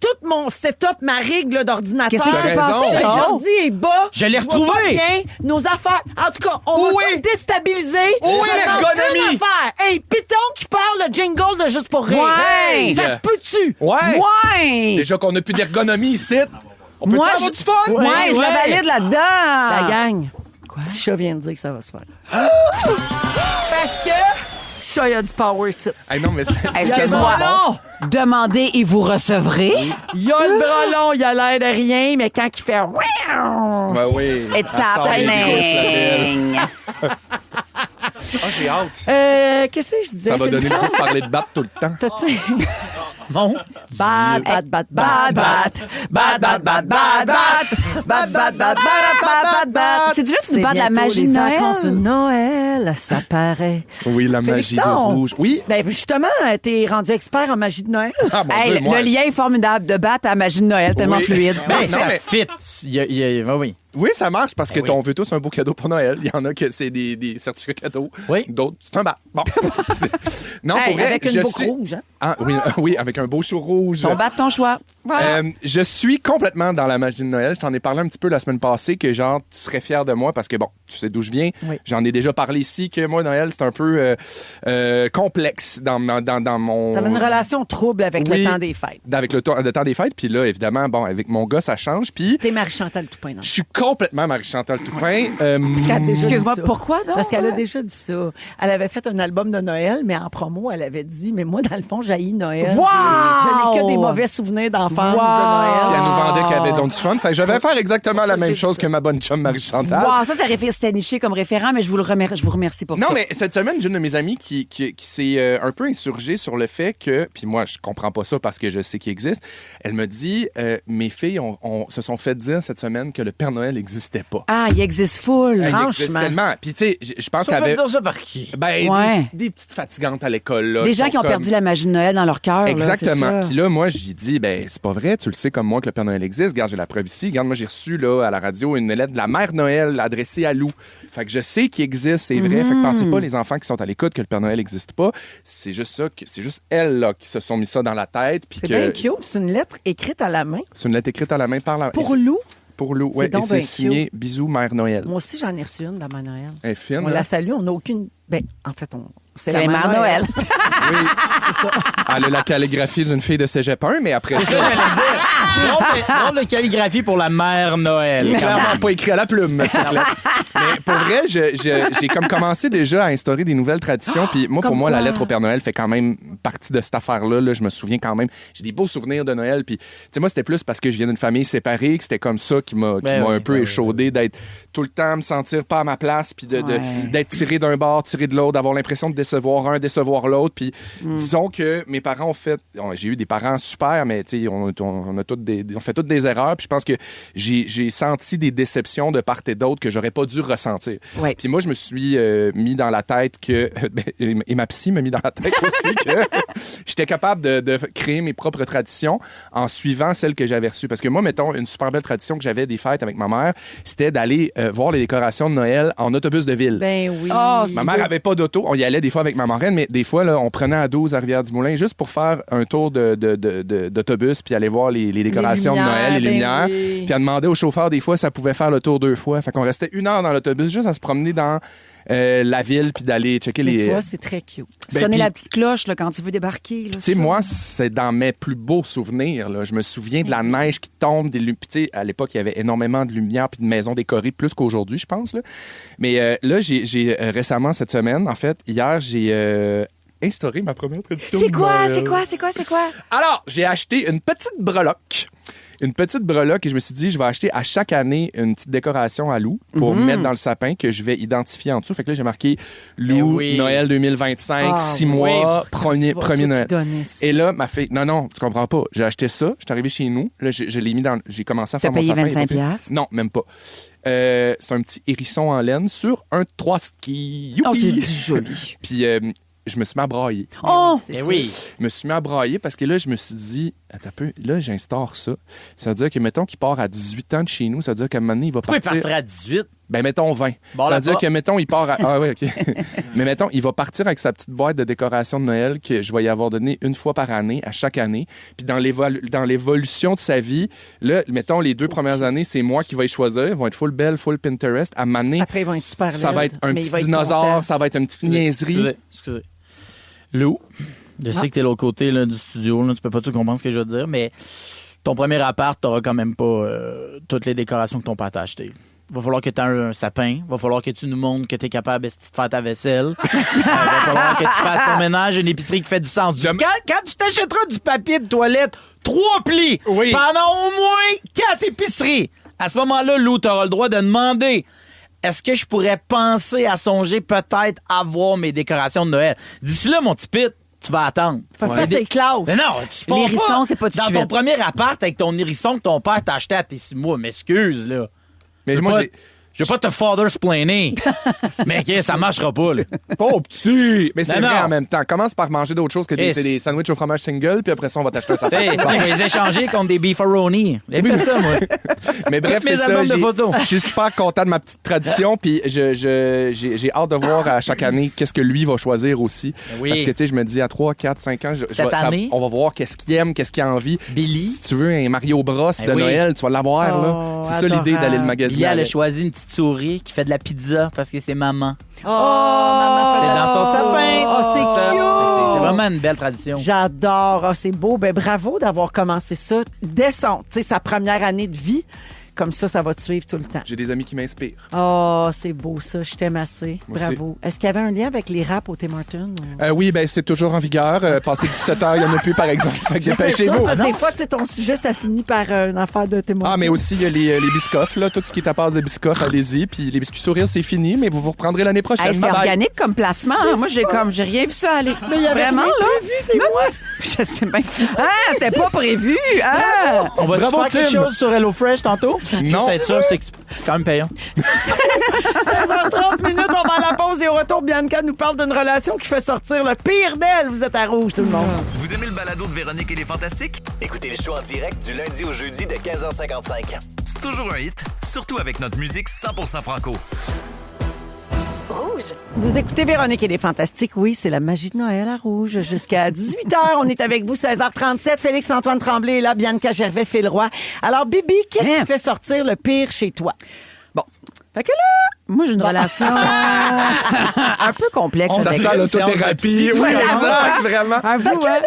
tout mon setup, ma règle d'ordinateur. Qu'est-ce qui s'est T'as raison. passé? Le Oh! ordi est bas. Je l'ai vois retrouvé. pas bien nos affaires. En tout cas, on Où va est- tout déstabiliser. Où est Je demande l'ergonomie? une affaire. Hey, Python qui parle le jingle de Juste pour rire. Ouais. Hey, ça se peut-tu? Ouais. Ouais! Déjà qu'on n'a plus d'ergonomie ici. On peut Moi, avoir je- du fun? Ouais, je la valide là-dedans. La gang. Petit chat vient de dire que ça va se faire. Parce que petit chat, il a du power ici. Hey, non, mais c'est... Excuse-moi. Non! Demandez et vous recevrez. Il a le bras long, il a l'air de rien, mais quand il fait... Ben oui. It's Elle sort les happening. Ah, j'ai hâte. Qu'est-ce que je disais? Ça va donner le Félixon? goût de parler de BAP tout le temps. T'as-tu... Bon. Bad, bad, bad, bad, bad. Bad, bad, bad, bad, bad. Bat, bat, bat, bat, bat. C'est juste une bande de la bientôt magie les de Noël. vacances de Noël, ça paraît. Oui, la magie Félixon. de rouge. Oui. Ben, justement, t'es rendu expert en magie de Noël. Ah, mon Hey, Dieu, moi. le lien est formidable de battre à la magie de Noël, tellement Oui. fluide. Ben, non, ça mais- fit. Oui. Oui, ça marche parce que oui. on veut tous un beau cadeau pour Noël. Il y en a que c'est des certificats cadeaux. Oui. D'autres, c'est un bat. Bon. Non, Hey, pour vrai, avec une je boucle suis... rouge, hein? Ah, oui, oui, avec un beau chou rouge. Ton bat, ton choix. Voilà. Je suis complètement dans la magie de Noël. Je t'en ai parlé un petit peu la semaine passée que genre tu serais fier de moi parce que bon, tu sais d'où je viens. Oui. J'en ai déjà parlé ici que moi Noël c'est un peu complexe dans mon. T'avais une relation trouble avec Oui. le temps des fêtes. Avec le temps des fêtes. Puis là évidemment bon avec mon gars ça change. Puis T'es Marie-Chantal Toupin, non? je suis complètement Marie-Chantal Toupin. Elle a déjà dit Excuse-moi, ça. pourquoi donc? Parce qu'elle a déjà dit ça. Elle avait fait un album de Noël, mais en promo, elle avait dit, mais moi, dans le fond, j'haïs Noël. Wow! Je n'ai que des mauvais souvenirs d'enfance Wow! de Noël. Puis elle nous vendait qu'elle avait donc du fun. Fait que je vais faire exactement pour ça la que même j'ai chose dit ça. que ma bonne chum Marie-Chantal. Wow, ça c'était niché comme référent, mais je vous remercie pour Non, ça. mais cette semaine, j'ai une de mes amies qui s'est un peu insurgée sur le fait que, puis moi, je comprends pas ça parce que je sais qu'il existe. Elle me dit, mes filles se sont fait dire cette semaine que le Père Noël n'existait pas. Ah, il existe full. Il franchement. existe tellement. Puis, tu sais, je pense Ça qu'elle fait avait. dire ça par qui? Ben, Ouais. des petites fatigantes à l'école. Là, Des gens qui ont sont perdu comme- la magie de Noël dans leur cœur. là, Exactement. c'est ça. Puis là, moi, j'ai dit, ben, c'est pas vrai, tu le sais comme moi que le Père Noël existe. Regarde, j'ai la preuve ici. Regarde, moi, j'ai reçu, là, à la radio, une lettre de la Mère Noël adressée à Lou. Fait que je sais qu'il existe, c'est vrai. Fait que pensez pas, les enfants qui sont à l'écoute, que le Père Noël n'existe pas. C'est juste ça, c'est juste elles, là, qui se sont mis ça dans la tête. Puis C'est que. bien cute. C'est une lettre écrite à la main. C'est une lettre écrite à la main par la. Pour Lou. Pour Lou, C'est ouais. Et donc c'est bien signé Bisous, Mère Noël. Moi aussi, j'en ai reçu une dans ma Noël. Elle est fine, On hein? la salue. On n'a aucune... Ben, en fait, C'est la mère Noël. Oui. Elle a la calligraphie d'une fille de cégep 1, mais après C'est ça, ça, j'allais dire. Drôle de calligraphie pour la mère Noël. clairement pas écrit à la plume, c'est clair. Mais pour vrai, j'ai comme commencé déjà à instaurer des nouvelles traditions. Puis moi, pour comme moi, la quoi? lettre au Père Noël fait quand même partie de cette affaire-là. Là. Je me souviens quand même. J'ai des beaux souvenirs de Noël. Puis, tu sais, moi, c'était plus parce que je viens d'une famille séparée que c'était comme ça qui m'a Ben oui, un peu ben oui, échaudé d'être tout le temps, me sentir pas à ma place, puis Ouais. d'être tiré d'un bord, tiré de l'autre, d'avoir l'impression de décevoir un, décevoir l'autre. Puis disons que mes parents ont fait. J'ai eu des parents super, mais tu sais, on fait toutes des erreurs. Puis je pense que j'ai senti des déceptions de part et d'autre que j'aurais pas dû ressentir. Ouais. Puis moi, je me suis mis dans la tête que. Et ma psy m'a mis dans la tête aussi que j'étais capable de créer mes propres traditions en suivant celles que j'avais reçues. Parce que moi, mettons, une super belle tradition que j'avais des fêtes avec ma mère, c'était d'aller voir les décorations de Noël en autobus de ville. Ben oui. Oh, Ma mère avait pas d'auto. On y allait des fois avec ma marraine, mais des fois, là, on prenait à 12 à Rivière-du-Moulin juste pour faire un tour d'autobus puis aller voir les décorations de Noël, les ben lumières. oui. Puis à demander au chauffeur, des fois, ça pouvait faire le tour 2 fois. Fait qu'on restait 1 heure dans l'autobus juste à se promener dans la ville puis d'aller checker Mais les... tu vois, c'est très cute. Ben, Sonner puis- la petite cloche là, quand tu veux débarquer. Tu sais, moi, c'est dans mes plus beaux souvenirs. Là. Je me souviens de la neige qui tombe. Tu sais, à l'époque, il y avait énormément de lumière puis de maisons décorées, plus qu'aujourd'hui, je pense. Là. Mais là, j'ai récemment, cette semaine, en fait, hier, j'ai instauré ma première tradition. C'est de quoi? Noël. C'est quoi? Alors, j'ai acheté une petite breloque. Une petite breloque et je me suis dit, je vais acheter à chaque année une petite décoration à Lou pour mettre dans le sapin que je vais identifier en dessous. Fait que là, j'ai marqué Lou, oui. Noël 2025, Ah, 6 oui. mois, premier Tu vas premier tout Noël. donner ça. Et là, ma fille, non, tu comprends pas. J'ai acheté ça, je suis arrivé chez nous, là, je l'ai mis dans, j'ai commencé à T'as faire mon payé sapin. 25 et là, piastres? non, même pas. C'est un petit hérisson en laine sur un 3 ski. Oh, c'est Youpi! du joli. Puis je me suis mis à brailler. Oh! C'est Eh sûr. oui. Je me suis mis à brailler parce que là, je me suis dit, attends un peu, là, j'instaure ça. Ça veut dire que, mettons, qu'il part à 18 ans de chez nous, ça veut dire qu'à un moment donné, il va Pourquoi il partir. partirait à 18? Ben, mettons 20. Bon, ça là, veut dire pas. que, mettons, il part à. Ah, oui, OK. Mais, mettons, il va partir avec sa petite boîte de décoration de Noël que je vais y avoir donné une fois par année, à chaque année. Puis, dans l'évolution de sa vie, là, mettons, les 2 premières années, c'est moi qui vais y choisir. Ils vont être full belle, full Pinterest. À m'amener, Après, ils vont être super ça va laides, être un mais il petit va être dinosaure, content. ça va être une petite niaiserie. Excusez. Lou, je sais que t'es de l'autre côté là, du studio, là, tu peux pas tout comprendre ce que je veux dire, mais ton premier appart, t'auras quand même pas toutes les décorations que ton père t'a achetées. Va falloir que tu aies un sapin. Va falloir que tu nous montres que tu es capable de faire ta vaisselle. Va falloir que tu fasses ton ménage, une épicerie qui fait du sens. Quand tu t'achèteras du papier de toilette, 3 plis, Oui. pendant au moins 4 épiceries, à ce moment-là, Lou, tu auras le droit de demander est-ce que je pourrais penser à songer peut-être avoir mes décorations de Noël. D'ici là, mon petit pit, tu vas attendre. Fais tes classes. Mais non, tu pars L'hérisson, c'est pas tout de dans suite. ton premier appart avec ton hérisson que ton père t'a acheté à tes 6 mois. M'excuse, là. Mais Je moi, veux pas- je veux pas te father-splainer. Mais OK, ça marchera pas, là. Pas petit! Mais c'est Non, vrai non. en même temps. Commence par manger d'autres choses que Chris. des sandwichs au fromage single, puis après ça, on va t'acheter un Tu sais, sapin. on va les échanger contre des beefaroni. J'ai fait ça, moi. Mais bref, Toutes mes c'est albums ça. de photos. Je suis super content de ma petite tradition, puis j'ai hâte de voir à chaque année qu'est-ce que lui va choisir aussi. Oui. Parce que, tu sais, je me dis à 3, 4, 5 ans, Cette année? on va voir qu'est-ce qu'il aime, qu'est-ce qu'il a envie. Billy. Si tu veux un Mario Bros Eh de oui. Noël, tu vas l'avoir, là. Oh, C'est ça l'idée adorable. d'aller le magasiner. Billy, elle a avec. choisi une petite souris qui fait de la pizza parce que c'est maman. Oh, maman, C'est dans son sapin. Oh, c'est Ça. cute. C'est vraiment une belle tradition. J'adore. Ah, c'est beau. Ben, bravo d'avoir commencé ça dès sa première année de vie. Comme ça va te suivre tout le temps. J'ai des amis qui m'inspirent. Oh, c'est beau ça. Je t'aime assez. Moi Bravo. Est-ce qu'il y avait un lien avec les raps au Tim Hortons? Oui, ben c'est toujours en vigueur. Passé 17 heures, il n'y en a plus, par exemple. Fait que dépêchez-vous. Parce que des fois, tu sais, ton sujet, ça finit par une affaire de Tim Hortons. Ah, mais aussi, il y a les biscoffs, là. Tout ce qui est à base de biscoffs, allez-y. Puis les biscuits sourires, c'est fini, mais vous vous reprendrez l'année prochaine. Hey, c'était Bye bye. organique comme placement. hein. Moi, j'ai rien vu ça aller. Mais il y avait Vraiment, rien là. prévu, c'est moi. Je sais bien. Ah, c'était pas prévu. Ah! On va Bravo, faire quelque Tim. chose sur HelloFresh tantôt? Non. Juste être sûr, c'est quand même payant. 16h30 minutes, on va à la pause et au retour, Bianca nous parle d'une relation qui fait sortir le pire d'elle. Vous êtes à rouge, tout le monde. Vous aimez le balado de Véronique et les Fantastiques? Écoutez le show en direct du lundi au jeudi de 15h55. C'est toujours un hit, surtout avec notre musique 100% franco. Rouge. Vous écoutez Véronique et les Fantastiques. Oui, c'est la magie de Noël à Rouge. Jusqu'à 18h, on est avec vous, 16h37. Félix-Antoine Tremblay est là, Bianca Gervais, Phil Roy. Alors, Bibi, qu'est-ce qui fait sortir le pire chez toi? Bon. Fait que là, moi, j'ai une relation un peu complexe Ça avec sent l'autothérapie. Oui, exact, vraiment. Avoue, hein?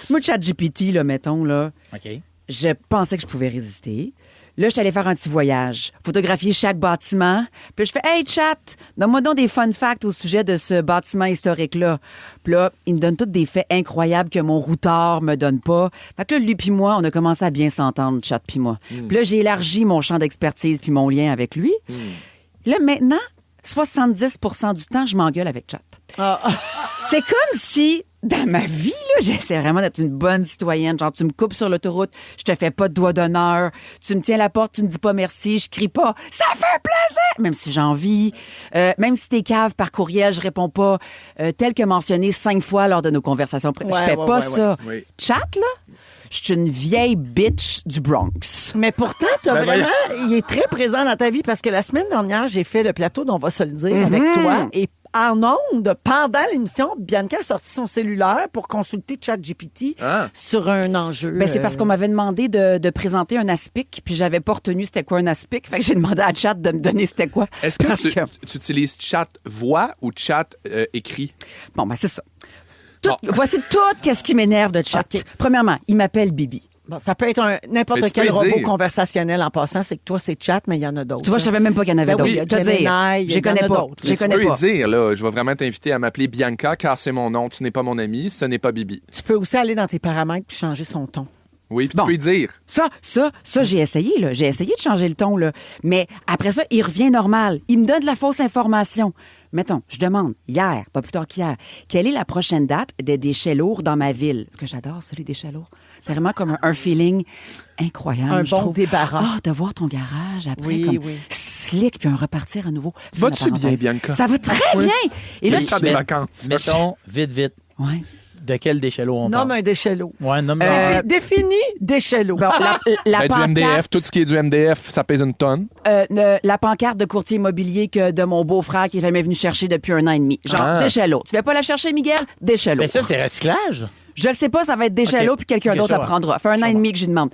Moi, ChatGPT, là, mettons, là, OK. je pensais que je pouvais résister. Là, je suis allée faire un petit voyage, photographier chaque bâtiment. Puis là, je fais « Hey, chat, donne-moi donc des fun facts au sujet de ce bâtiment historique-là. » Puis là, il me donne tous des faits incroyables que mon routard me donne pas. Fait que là, lui puis moi, on a commencé à bien s'entendre, chat puis moi. Puis là, j'ai élargi mon champ d'expertise puis mon lien avec lui. Là, maintenant, 70% du temps, je m'engueule avec chat. C'est comme si, dans ma vie, là, j'essaie vraiment d'être une bonne citoyenne. Genre, tu me coupes sur l'autoroute, je te fais pas de doigt d'honneur. Tu me tiens la porte, tu me dis pas merci, je crie pas. Ça fait plaisir! Même si j'ai envie. Même si t'es cave par courriel, je réponds pas. Tel que mentionné 5 fois lors de nos conversations. Je fais pas ça. ouais. Chat, là, je suis une vieille bitch du Bronx. Mais pourtant, t'as Ben vraiment, il est très présent dans ta vie parce que la semaine dernière, j'ai fait le plateau dont on va se le dire avec toi et en ondes, pendant l'émission, Bianca a sorti son cellulaire pour consulter ChatGPT sur un enjeu. Ben, c'est parce qu'on m'avait demandé de présenter un aspic, puis j'avais pas retenu c'était quoi un aspic. Fait que j'ai demandé à Chat de me donner c'était quoi. Est-ce que Parce tu utilises chat voix ou chat écrit? Bon, ben, c'est ça. Voici tout qu'est-ce qui m'énerve de Chat. OK. Premièrement, il m'appelle Bibi. Bon, ça peut être n'importe Mais tu quel peux robot dire. conversationnel en passant. C'est que toi, c'est Chat, mais il y en a d'autres. Tu vois, je savais même pas qu'il y en avait Ben d'autres. oui, il y a Te dire, Gemini, il y je en connais a pas. d'autres. Je Mais tu connais peux pas. lui dire, là, je vais vraiment t'inviter à m'appeler Bianca car c'est mon nom. Tu n'es pas mon ami, ce n'est pas Bibi. Tu peux aussi aller dans tes paramètres puis changer son ton. Oui, puis Bon. tu peux lui dire. Ça, j'ai essayé, là. J'ai essayé de changer le ton, là. Mais après ça, il revient normal. Il me donne de la fausse information. Mettons, je demande, hier, pas plus tard qu'hier, quelle est la prochaine date des déchets lourds dans ma ville? Parce que j'adore ça, les déchets lourds. C'est vraiment comme un feeling incroyable, Un je bon trouve. débarras. Ah, de voir ton garage après, Oui, comme oui. slick, puis un repartir à nouveau. Vas-tu Fin de la bien, parenthèse. Bianca? Ça va très bien. Et C'est là, le temps des vacances. Mettons, vite, Ouais. de quel déchet l'eau on parle? Nomme un déchet lourd. Ouais, nomme Définis déchet lourd. Bon, la Ben, du MDF, pancarte, tout ce qui est du MDF, ça pèse une tonne. la pancarte de courtier immobilier que de mon beau-frère qui est jamais venu chercher depuis 1 an et demi. Genre, déchet lourd. Tu vas pas la chercher, Miguel? Déchet lourd. Mais ça, c'est recyclage. Je le sais pas, ça va être déchet OK. lourd puis quelqu'un OK, d'autre je la vois. prendra. Ça fait 1 an et demi que je lui demande.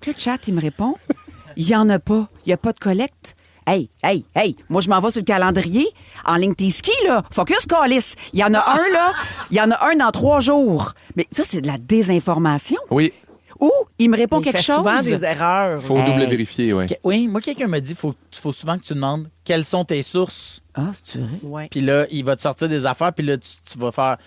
Que le chat, il me répond, il y en a pas. Il y a pas de collecte. Hey. Moi, je m'en vais sur le calendrier. En ligne tes skis, là. Focus, calice. Il y en a un, là. Il y en a un dans 3 jours. Mais ça, c'est de la désinformation. Oui, Ou il me répond Il quelque fait chose. souvent des erreurs. faut Hey. double vérifier, oui. Oui, moi, quelqu'un m'a dit faut souvent que tu demandes quelles sont tes sources. Ah, c'est vrai? Ouais. Puis là, il va te sortir des affaires, puis là, tu vas faire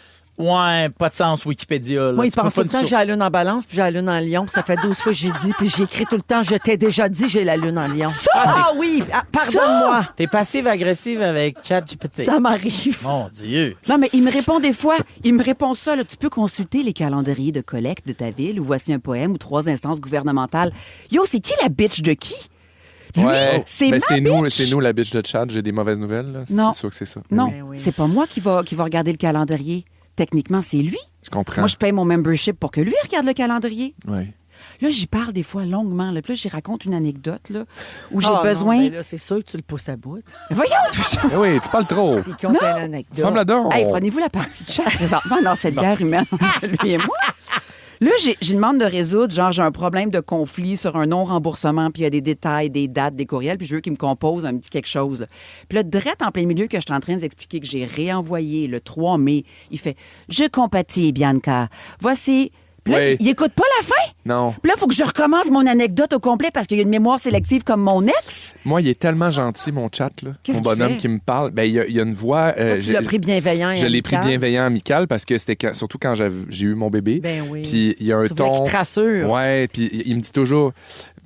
Ouais, pas de sens Wikipédia. Là. Moi, il Tu peux pense pas tout le temps nous que j'ai la lune en balance, puis j'ai la lune en lion, puis ça fait 12 fois que j'ai dit, puis j'écris tout le temps, je t'ai déjà dit, j'ai la lune en lion. Ah oui, pardonne-moi. T'es passive-agressive avec ChatGPT. Ça m'arrive. Mon Dieu. Non, mais il me répond des fois, ça, là, tu peux consulter les calendriers de collecte de ta ville, ou voici un poème, ou 3 instances gouvernementales. Yo, c'est qui la bitch de qui? Lui, c'est ma c'est bitch. nous la bitch de chat. J'ai des mauvaises nouvelles. Là. Non. C'est sûr que c'est ça. Non, Ben oui. c'est pas moi qui va regarder le calendrier. Techniquement, c'est lui. Je comprends. Moi, je paye mon membership pour que lui regarde le calendrier. Ouais. Là, j'y parle des fois longuement. Là. Puis là, j'y raconte une anecdote là, où j'ai Ah, besoin... non, ben là, c'est sûr que tu le pousses à bout. Voyons tout ça! Eh oui, tu parles trop. Il compte une anecdote. Ferme-la donc. Hey, prenez-vous la partie de chat présentement dans cette guerre humaine entre lui et moi? Là, j'ai demande de résoudre, genre, j'ai un problème de conflit sur un non-remboursement, puis il y a des détails, des dates, des courriels, puis je veux qu'il me compose un petit quelque chose. Puis là, direct en plein milieu que je suis en train d'expliquer que j'ai réenvoyé le 3 mai, il fait « Je compatis, Bianca. Voici... » Puis là, Oui. il écoute pas la fin. Non. Puis là, il faut que je recommence mon anecdote au complet parce qu'il y a une mémoire sélective comme mon ex. Moi, il est tellement gentil, mon chat, là. Qu'est-ce Mon qu'il bonhomme fait? qui me parle. Ben, il y a une voix. Tu l'as pris bienveillant et Je l'ai pris amical. bienveillant, amical, parce que c'était surtout quand j'ai eu mon bébé. Ben oui. Puis il y a un Tu voulais ton. qu'il te rassure. Ouais, puis il me dit toujours.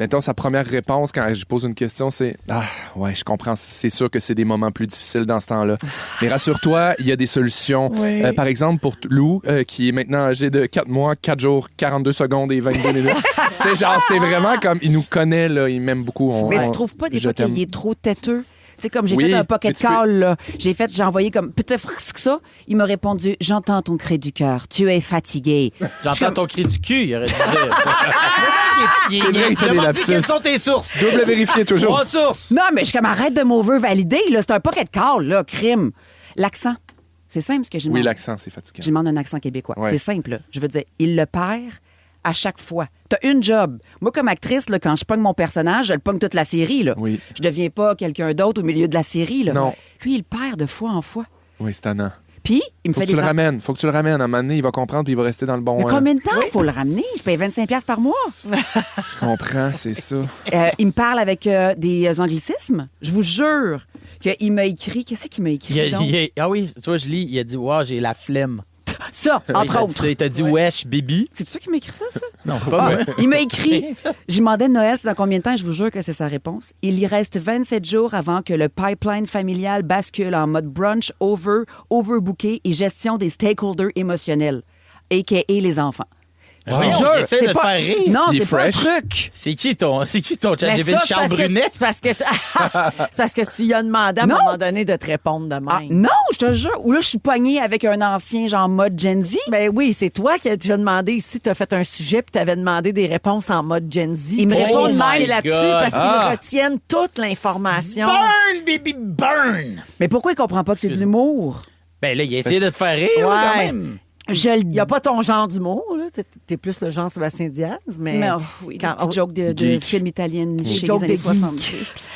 Mettons, sa première réponse quand je pose une question, c'est Ah, ouais, je comprends. C'est sûr que c'est des moments plus difficiles dans ce temps-là. Mais rassure-toi, il y a des solutions. Oui. Par exemple, pour Lou, qui est maintenant âgé de 4 mois, 4 jours, 42 secondes et 22 minutes. Tu sais, genre, c'est vraiment comme. Il nous connaît, là. Il m'aime beaucoup. Mais tu trouves pas des je fois t'aime. qu'il est trop têteux? Tu sais, comme j'ai Oui, fait un mais pocket tu peux- call, là. J'ai envoyé comme peut-être que ça. Il m'a répondu j'entends ton cri du cœur. Tu es fatigué. J'entends ton cri du cul, il aurait dû dire. C'est vrai, il fait des vraiment dit lapsus. quelles sont tes sources? Double vérifier toujours. 3 sources. Non, mais je suis comme arrête de m'over-valider, là. C'est un pocket call, là, crime. L'accent. C'est simple ce que je demande. Oui, l'accent, c'est fatigant. Je demande un accent québécois. Ouais. C'est simple, là. Je veux dire, il le perd à chaque fois. T'as une job. Moi, comme actrice, là, quand je pogne mon personnage, je le pogne toute la série, là. Oui. Je deviens pas quelqu'un d'autre au milieu de la série, là. Non. Lui, il perd de fois en fois. Oui, c'est tannant. Puis, il me Faut fait que tu des... le ramènes. Faut que tu le ramènes. À un moment donné, il va comprendre puis il va rester dans le bon. Mais combien de temps il faut le ramener? Je paye 25$ par mois. Je comprends, c'est ça. Il me parle avec des anglicismes. Je vous jure qu'il m'a écrit... Qu'est-ce qu'il m'a écrit, donc? Ah oui, tu vois, je lis, il a dit, wow, j'ai la flemme. Ça, entre autres. Il t'a dit, wesh, baby. C'est toi qui m'as écrit ça? Non, c'est pas moi. Il m'a écrit. J'ai demandé Noël, c'est dans combien de temps? Je vous jure que c'est sa réponse. Il y reste 27 jours avant que le pipeline familial bascule en mode brunch, overbooké et gestion des stakeholders émotionnels, a.k.a. les enfants. Je jure, essaie de te faire rire. Non, Il est c'est pas un fresh. truc. C'est qui ton Mais ChatGPT? ça, c'est Charles parce que- Brunet? C'est parce que tu lui as demandé à un Non. moment donné de te répondre de même. Ah, non, je te jure. Ou là, je suis pognée avec un ancien genre mode Gen Z. Ben oui, c'est toi qui as déjà demandé ici, tu as fait un sujet puis tu avais demandé des réponses en mode Gen Z. Il me Puis répond ils my sont là-dessus God. parce qu'ils Ah. retiennent toute l'information. Burn, baby, burn! Mais pourquoi il comprend pas que c'est de l'humour? Ben là, il a essayé de te faire rire, là, quand Ouais. même. Il n'y a pas ton genre d'humour, là. T'es plus le genre Sébastien Diaz, mais... Mais, oui, quand- des petites jokes de Geek. films italiens chez jokes les années de 60.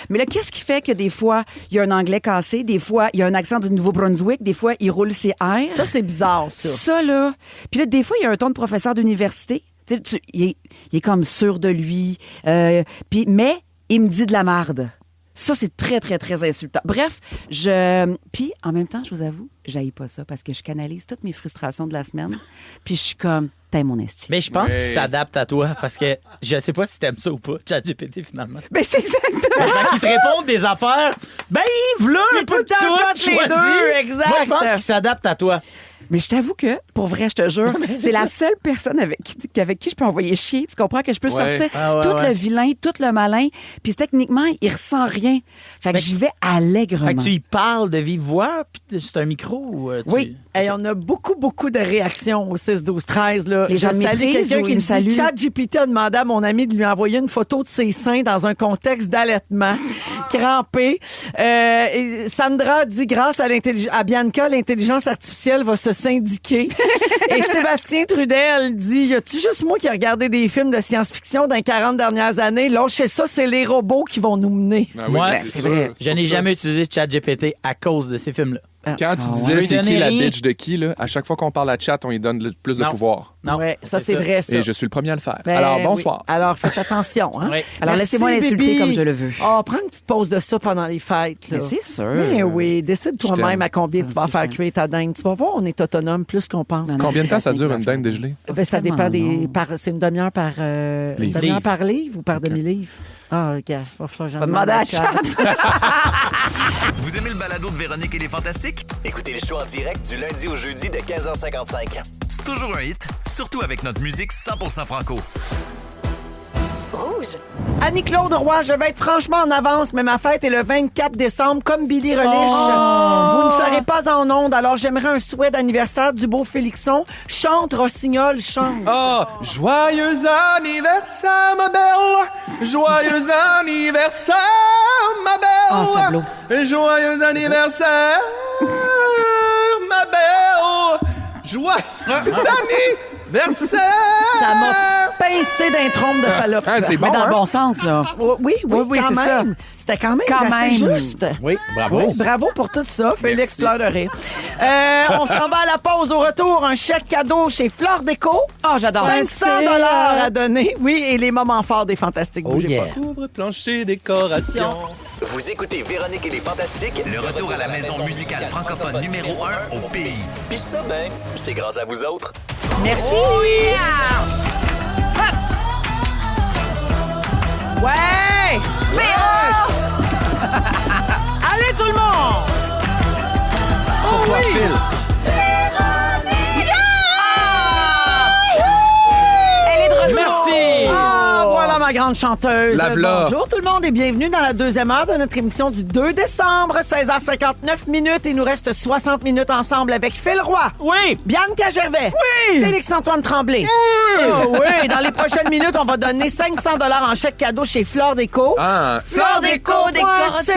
Mais là, qu'est-ce qui fait que des fois, il y a un anglais cassé, des fois, il y a un accent du Nouveau-Brunswick, des fois, il roule ses airs. Ça, c'est bizarre, ça. Ça, là. Puis là, des fois, il y a un ton de professeur d'université. Tu sais, il est comme sûr de lui. Mais il me dit de la marde. Ça, c'est très, très, très insultant. Bref, Puis, en même temps, je vous avoue, j'haïs pas ça parce que je canalise toutes mes frustrations de la semaine. Puis je suis comme, t'es mon esti. Mais je pense Ouais. qu'il s'adapte à toi parce que je sais pas si t'aimes ça ou pas, ChatGPT, finalement. Ben, c'est exactement. Quand ils te répondent des affaires, ben, voilà un peu de tout le temps tout entre les choisi. deux, exact. Moi, je pense qu'il s'adapte à toi. Mais je t'avoue que, pour vrai, je te jure, c'est la seule personne avec qui je peux envoyer chier. Tu comprends que je peux Ouais. sortir Ah ouais, tout ouais. le vilain, tout le malin, puis techniquement, il ressent rien. Fait que j'y vais allègrement. Fait que tu y parles de vive voix, puis c'est un micro ou tu- Oui. Hey, on a beaucoup, beaucoup de réactions au 6-12-13. Là. Les gens Je me salue méprisent quelqu'un ou qui ils me me saluent? dit ChatGPT a demandé à mon ami de lui envoyer une photo de ses seins dans un contexte d'allaitement crampé. Et Sandra dit grâce à Bianca, l'intelligence artificielle va se syndiquer. Et Sébastien Trudel dit y a-tu juste moi qui ai regardé des films de science-fiction dans les 40 dernières années? Lâchez ça, c'est les robots qui vont nous mener. Ah oui, Moi, ben, c'est sûr, vrai. c'est Je pour n'ai ça. jamais utilisé ChatGPT à cause de ces films-là. Quand tu ouais. disais c'est qui la Rien. bitch de qui, là, à chaque fois qu'on parle à chat, on lui donne plus de Non. pouvoir. Non, Ouais, ça, c'est vrai, ça. Et je suis le premier à le faire. Ben, Alors, bonsoir. oui. Alors, faites attention. Hein? Oui. Alors, Merci, laissez-moi l'insulter Bibi. comme je le veux. Oh, prends une petite pause de ça pendant les fêtes. Là. Mais c'est sûr. Mais oui, décide Je toi-même t'aime. à combien tu vas c'est faire vrai. cuire ta dinde. Tu vas voir, on est autonome plus qu'on pense. Non, non. Combien de temps ça dure une C'est dinde dégelée? Ben, ça c'est dépend tellement long. c'est une demi-heure par Livre. demi-heure par livre ou par demi-livre? Ah, regarde, il va falloir que j'en Va demander à Chat. Vous aimez le balado de Véronique et les Fantastiques? Écoutez le show en direct du lundi au jeudi de 15h55. C'est toujours un hit, surtout avec notre musique 100% franco. Rouge. Annie-Claude Roy, je vais être franchement en avance, mais ma fête est le 24 décembre, comme Billy Relish. Vous ne serez pas en onde, alors j'aimerais un souhait d'anniversaire du beau Félixon. Chante, Rossignol, chante. Oh, joyeux anniversaire, ma belle! Joyeux anniversaire, ma belle! Ah, Sablot. Joyeux anniversaire, ma belle! Joyeux anniversaire! Ça m'a pincé d'un trompe de fallope. Ah, c'est Mais bon, dans hein? le bon sens, là. Oui, Oui, quand c'est ça. même. C'était quand même Quand assez même. juste. Oui, bravo. Oui, bravo pour tout ça. Félix Merci. pleure de rire. On s'en va à la pause. Au retour, un chèque cadeau chez Flore Déco. Ah, j'adore. 500 à donner. Oui, et les moments forts des Fantastiques. Oh Bougez yeah. pas. Couvre-plancher, décoration. Vous écoutez Véronique et les Fantastiques, le retour à la maison musicale francophone numéro 1 au pays. Puis ça, ben, c'est grâce à vous autres. Merci. Ouais! Allez, tout le monde! Pour toi, Phil. Elle est de retour. Merci. Ah, voilà ma grande chanteuse. La v'là. Bonjour tout le monde et bienvenue dans la deuxième heure de notre émission du 2 décembre, 16h59 minutes. Il nous reste 60 minutes ensemble avec Phil Roy. Oui. Bianca Gervais. Oui. Félix-Antoine Tremblay. Oui. Oui. Dans les prochaines minutes, on va donner 500 $ en chèque cadeau chez Flore Déco. Ah, Flore Déco décoracée.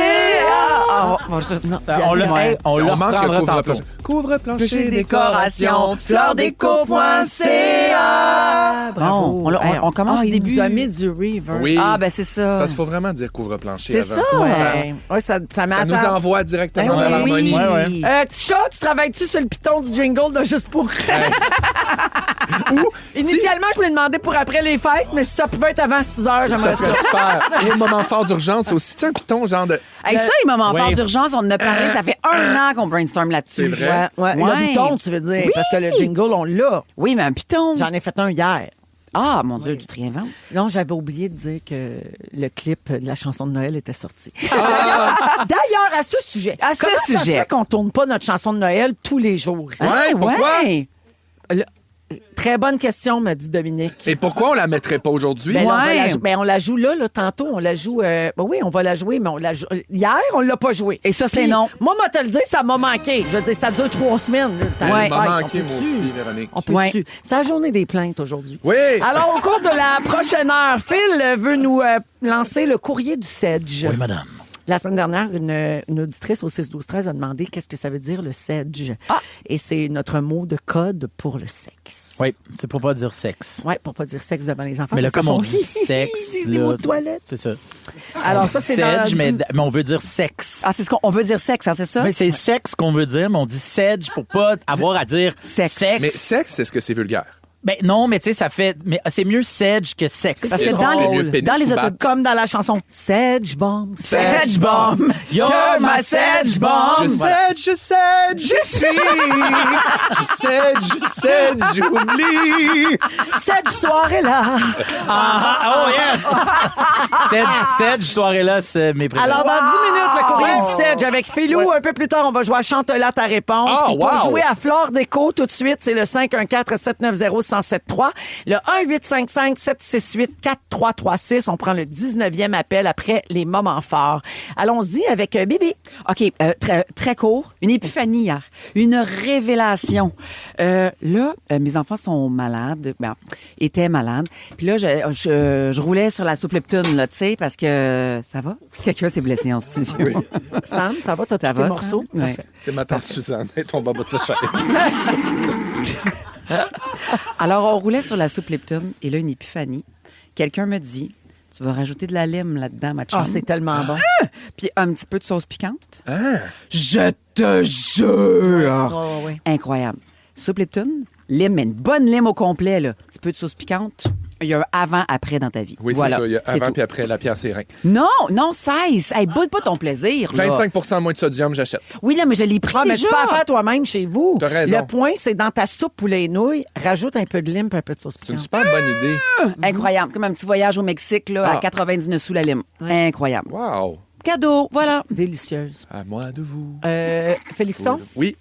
On le fait. On le on manque le reprendra tantôt. couvre-plancher. Couvre-plancher, Décoration, floredeco.ca. Bravo. Bon, on commence du il début. nous a mis du reverb. Oui. Ah, ben c'est ça. Parce qu'il faut vraiment dire couvre-plancher C'est avant. ça. Ouais. Ouais, ça Ça nous m'attend. envoie directement Ben vers l'harmonie. Ouais, ouais. Petit chat, tu travailles-tu sur le piton du jingle de Juste pour rire? Initialement, je l'ai demandé pour après les fêtes, mais si ça pouvait être avant 6 heures, j'aimerais Ça ça. serait super. Et le moment fort d'urgence, c'est aussi un piton, genre de. Hey, ça, les moments Oui. forts d'urgence, on en a parlé. Ça fait 1 an qu'on brainstorm là-dessus. C'est vrai. Ouais, Ouais. Le bouton, tu veux dire, parce que le jingle, on l'a. Oui, mais un piton. J'en ai fait un hier. Ah, mon Dieu, tu te réinventes. Non, j'avais oublié de dire que le clip de la chanson de Noël était sorti. D'ailleurs, à ce sujet. À ce comment ça se sujet. fait qu'on tourne pas notre chanson de Noël tous les jours ici? Ouais, pourquoi? Ouais. Très bonne question, me dit Dominique. Et pourquoi on la mettrait pas aujourd'hui? Ben, là, Ouais. on la joue là, tantôt. On la joue. Ben oui, on va la jouer, mais on la joue. Hier, on l'a pas jouée. Et ça, c'est Puis, non. Moi, moi, te le dire, ça m'a manqué. Je veux dire, ça dure 3 semaines. là, le temps Ouais. des Ça m'a fêtes. manqué, On moi peut-tu? aussi, Véronique. On peut Ouais. dessus. C'est la journée des plaintes aujourd'hui. Oui. Alors, au cours de la prochaine heure, Phil veut nous lancer le courrier du Sedge. Oui, madame. La semaine dernière, une auditrice au 6-12-13 a demandé qu'est-ce que ça veut dire le Sedge. Et c'est notre mot de code pour le sexe. Oui, c'est pour pas dire sexe. Oui, pour pas dire sexe devant les enfants. Mais là, parce comme on que dit sont- sexe, Des mots là, de toilette. c'est ça. Alors, ça, c'est dans... Sedge, mais on veut dire sexe. Ah, c'est ce qu'on veut dire sexe, hein, c'est ça? Mais c'est sexe qu'on veut dire, mais on dit sedge pour pas avoir à dire Sexe. Mais sexe, est-ce que c'est vulgaire? Ben non, mais tu sais, ça fait. Mais c'est mieux sedge que sexe. Parce que Est-ce dans qu'on fait les- mieux pénis dans les ou autos- batte? Comme dans la chanson Sedge Bomb. Sedge Bomb. You're my sedge bomb. Je cède, je suis. Je cède, j'oublie. Sedge soirée là. Oh yes! sedge, soirée-là, c'est mes préférés. Alors, dans 10 minutes, le courrier du Sedge avec Philou. Un peu plus tard, on va jouer à Chante-la ta réponse. Ah, Puis pour wow. jouer à Flore Déco, tout de suite, c'est le 514-790-1073. Le 1-855-768-4336. On prend le 19e appel après les moments forts. Allons-y avec Bibi. OK, très, très court. Une épiphanie hier. Une révélation. Mes enfants sont malades. Ben, étaient malades. Puis là, je roulais sur la soupe Leptune, là, tu sais, parce que ça va? Quelqu'un s'est blessé en studio. Sam, ça va? T'as tous Ça tes va, morceaux? Sam? Ouais. Parfait. C'est ma tante Suzanne. Elle tombe en bas de sa chaise. Alors, on roulait sur la soupe Leptune et là, une épiphanie. Quelqu'un me dit, Tu vas rajouter de la lime là-dedans, ma chum. Ah, c'est tellement bon. Puis un petit peu de sauce piquante. Ah. Je te jure! Ouais, ouais. Incroyable. Soupe Lipton, lime, mais une bonne lime au complet, là. Un petit peu de sauce piquante. Il y a un avant-après dans ta vie. Oui, Voilà, c'est ça. Il y a c'est avant tout. puis après la pierre sérin. Non, cesse. Hey, boude pas ton plaisir. Là. 25 moins de sodium, j'achète. Oui, là, mais je l'ai pris Ah, mais déjà. tu peux en faire toi-même chez vous. T'as raison. Le point, c'est dans ta soupe poulet et nouilles, rajoute un peu de lime et un peu de sauce C'est une piquante. super bonne idée. Incroyable. Comme un petit voyage au Mexique, là, à 99 sous la lime. Incroyable. Wow. Cadeau, voilà. Délicieuse. À moi de vous. Félixon? Oui.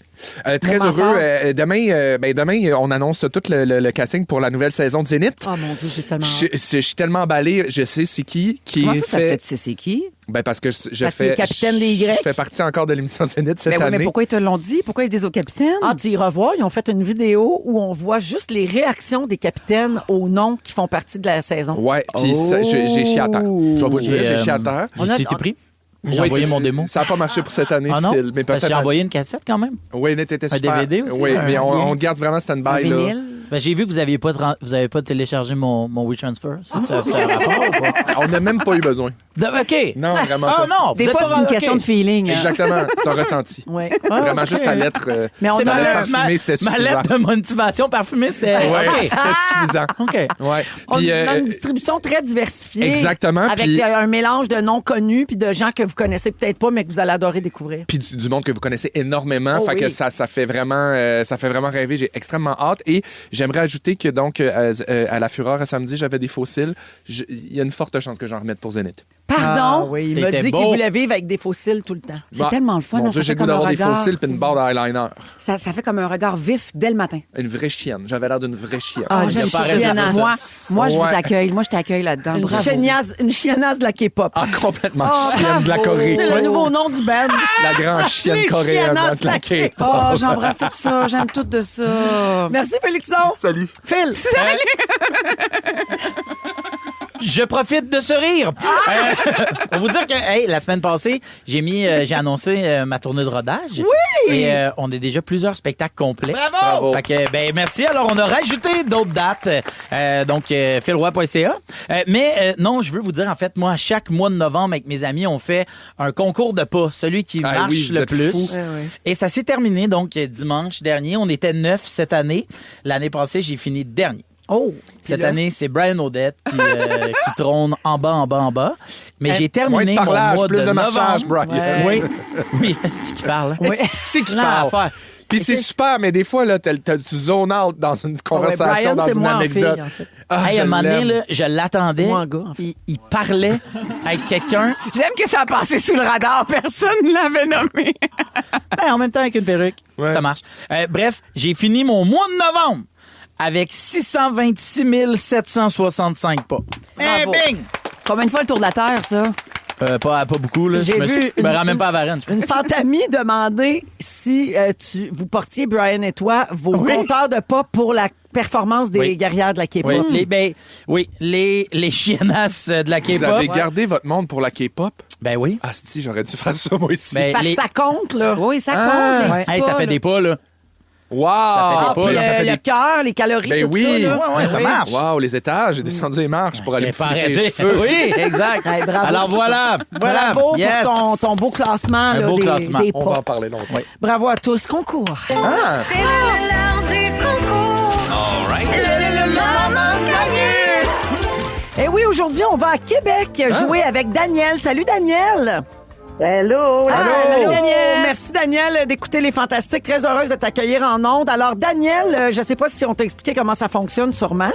Très Moment heureux. fort. Demain, on annonce tout le casting pour la nouvelle saison de Zénith. Oh mon Dieu, j'ai tellement Je suis tellement emballé. Je sais c'est qui Comment ça, fait... ça se fait, tu sais c'est qui? Ben parce que je Parce qu'il est fais... capitaine des Y. Je fais partie encore de l'émission Zénith cette Ben oui, année. mais pourquoi ils te l'ont dit? Pourquoi ils le disent au capitaine? Ah, tu iras voir, ils ont fait une vidéo où on voit juste les réactions des capitaines aux noms qui font partie de la saison. Ouais, puis j'ai chié à terre. Je vais vous le dire, j'ai chié à terre. J'ai été pris. J'ai Oui, envoyé mon démo. Ça n'a pas marché pour cette année, Ah non? Phil. Mais Parce que peut-être. j'ai envoyé une cassette quand même. Oui, t'étais super. DVD aussi, Oui, un mais on bien. le garde vraiment Un stand-by. Là. vinyle? Ben, j'ai vu que vous n'aviez pas téléchargé mon WeTransfer. Ça a fait un rapport ou pas? On n'a même pas eu besoin. OK. Non, vraiment Ah pas. non, Des vous êtes fois, pas- c'est une OK. question de feeling. hein. Exactement, c'est un ressenti. Ouais. Vraiment juste la lettre. Mais on C'est a ma, parfumé, c'était ma suffisant. lettre de motivation parfumée, c'était Ouais, OK. c'était suffisant. OK. Ouais. On Puis, a une distribution très diversifiée. Exactement, Avec puis- un mélange de noms connus puis de gens que vous connaissez peut-être pas, mais que vous allez adorer découvrir. puis du monde que vous connaissez énormément. Oh fait que oui. ça fait vraiment rêver. J'ai extrêmement hâte. Et j'aimerais ajouter que donc à la Fureur à samedi, j'avais des fossiles. Il y a une forte chance que j'en remette pour Zénith. Pardon? Ah oui, il m'a T'étais dit qu'il beau. voulait vivre avec des fossiles tout le temps. C'est tellement le fun. Mon hein, Dieu, ça j'ai fait le goût comme un d'avoir des regard. fossiles puis une barre d'eyeliner. Ça fait comme un regard vif dès le matin. Une vraie chienne. J'avais l'air d'une vraie chienne. Ah, J'aime j'aime ça. pas chiennasse. Moi, je vous Ouais. accueille. Moi, je t'accueille là-dedans. Une Bravo. chiennasse de la K-pop. Ah, complètement Oh, chienne de la bravo. Corée. C'est le nouveau nom du band. La grande chienne Les coréenne chiennasses de la de la K-pop. Oh, j'embrasse tout ça. J'aime tout de ça. Merci, Félixon. Salut. Phil. Je profite de ce rire. Pour vous dire que hey, la semaine passée, j'ai annoncé ma tournée de rodage. Oui! Et on a déjà plusieurs spectacles complets. Bravo! Fait que, ben, merci. Alors, on a rajouté d'autres dates. Donc, philroy.ca. Non, je veux vous dire, en fait, moi, chaque mois de novembre, avec mes amis, on fait un concours de pas. Celui qui Ah marche oui, vous le êtes plus. fous. Et ça s'est terminé, donc, dimanche dernier. On était 9 cette année. L'année passée, j'ai fini dernier. Oh. Cette année, c'est Brian Odette qui trône en bas. Mais j'ai terminé Moins de parlage, mon mois plus de novembre. marchage, Brian. Oui, oui, c'est qui parle. Oui. C'est qui Là, parle. l'affaire. Puis c'est super, mais des fois, là, tu zone out dans une conversation, Brian, dans c'est une moi en anecdote. fille, en fait. Ah, Hey, je un moment donné, l'aime. là, je l'attendais. C'est moi en gars, en fait. Il parlait avec quelqu'un, J'aime que ça a passé sous le radar. Personne ne l'avait nommé. ben, en même temps avec une perruque. Ouais. Ça marche. Bref, j'ai fini mon mois de novembre avec 626 765 pas. Eh, Bravo. bing! Combien de fois le tour de la Terre, ça? Pas beaucoup, là. J'ai Je me vu suis- je me rends même pas à Varennes. Une fantamie demandait si vous portiez, Brian et toi, vos Oui. compteurs de pas pour la performance des Oui. guerrières de la K-pop. Oui, les chiennasses de la Vous K-pop. avez gardé votre monde pour la K-pop? Ben oui. Ah, si, j'aurais dû faire ça, moi aussi. Ben, Fait que les- ça compte, là. Oui, ça compte. Ah. les Ouais. petits Hey, pas, ça fait là. des pas, là. Wow! Ça fait des pas, là, ça fait le des- cœur, les calories, Ben tout oui. ça. Là. Ouais, ça marche. Wow, les étages, j'ai descendu les marches pour aller me Pas foutre les arrêter. cheveux. Oui, exact. Hey, bravo Alors pour voilà. Voilà. Bravo Yes. pour ton beau classement, Un là, beau des, classement. des On va en pas. parler longtemps. Bravo à tous. Concours. Ah! C'est l'heure du concours. Le moment gagné. Et oui, aujourd'hui, on va à Québec jouer avec Daniel. Salut, Daniel. Hello! Ah, Salut, Daniel. Merci, Daniel, d'écouter Les Fantastiques. Très heureuse de t'accueillir en ondes. Alors, Daniel, je sais pas si on t'a expliqué comment ça fonctionne, sûrement.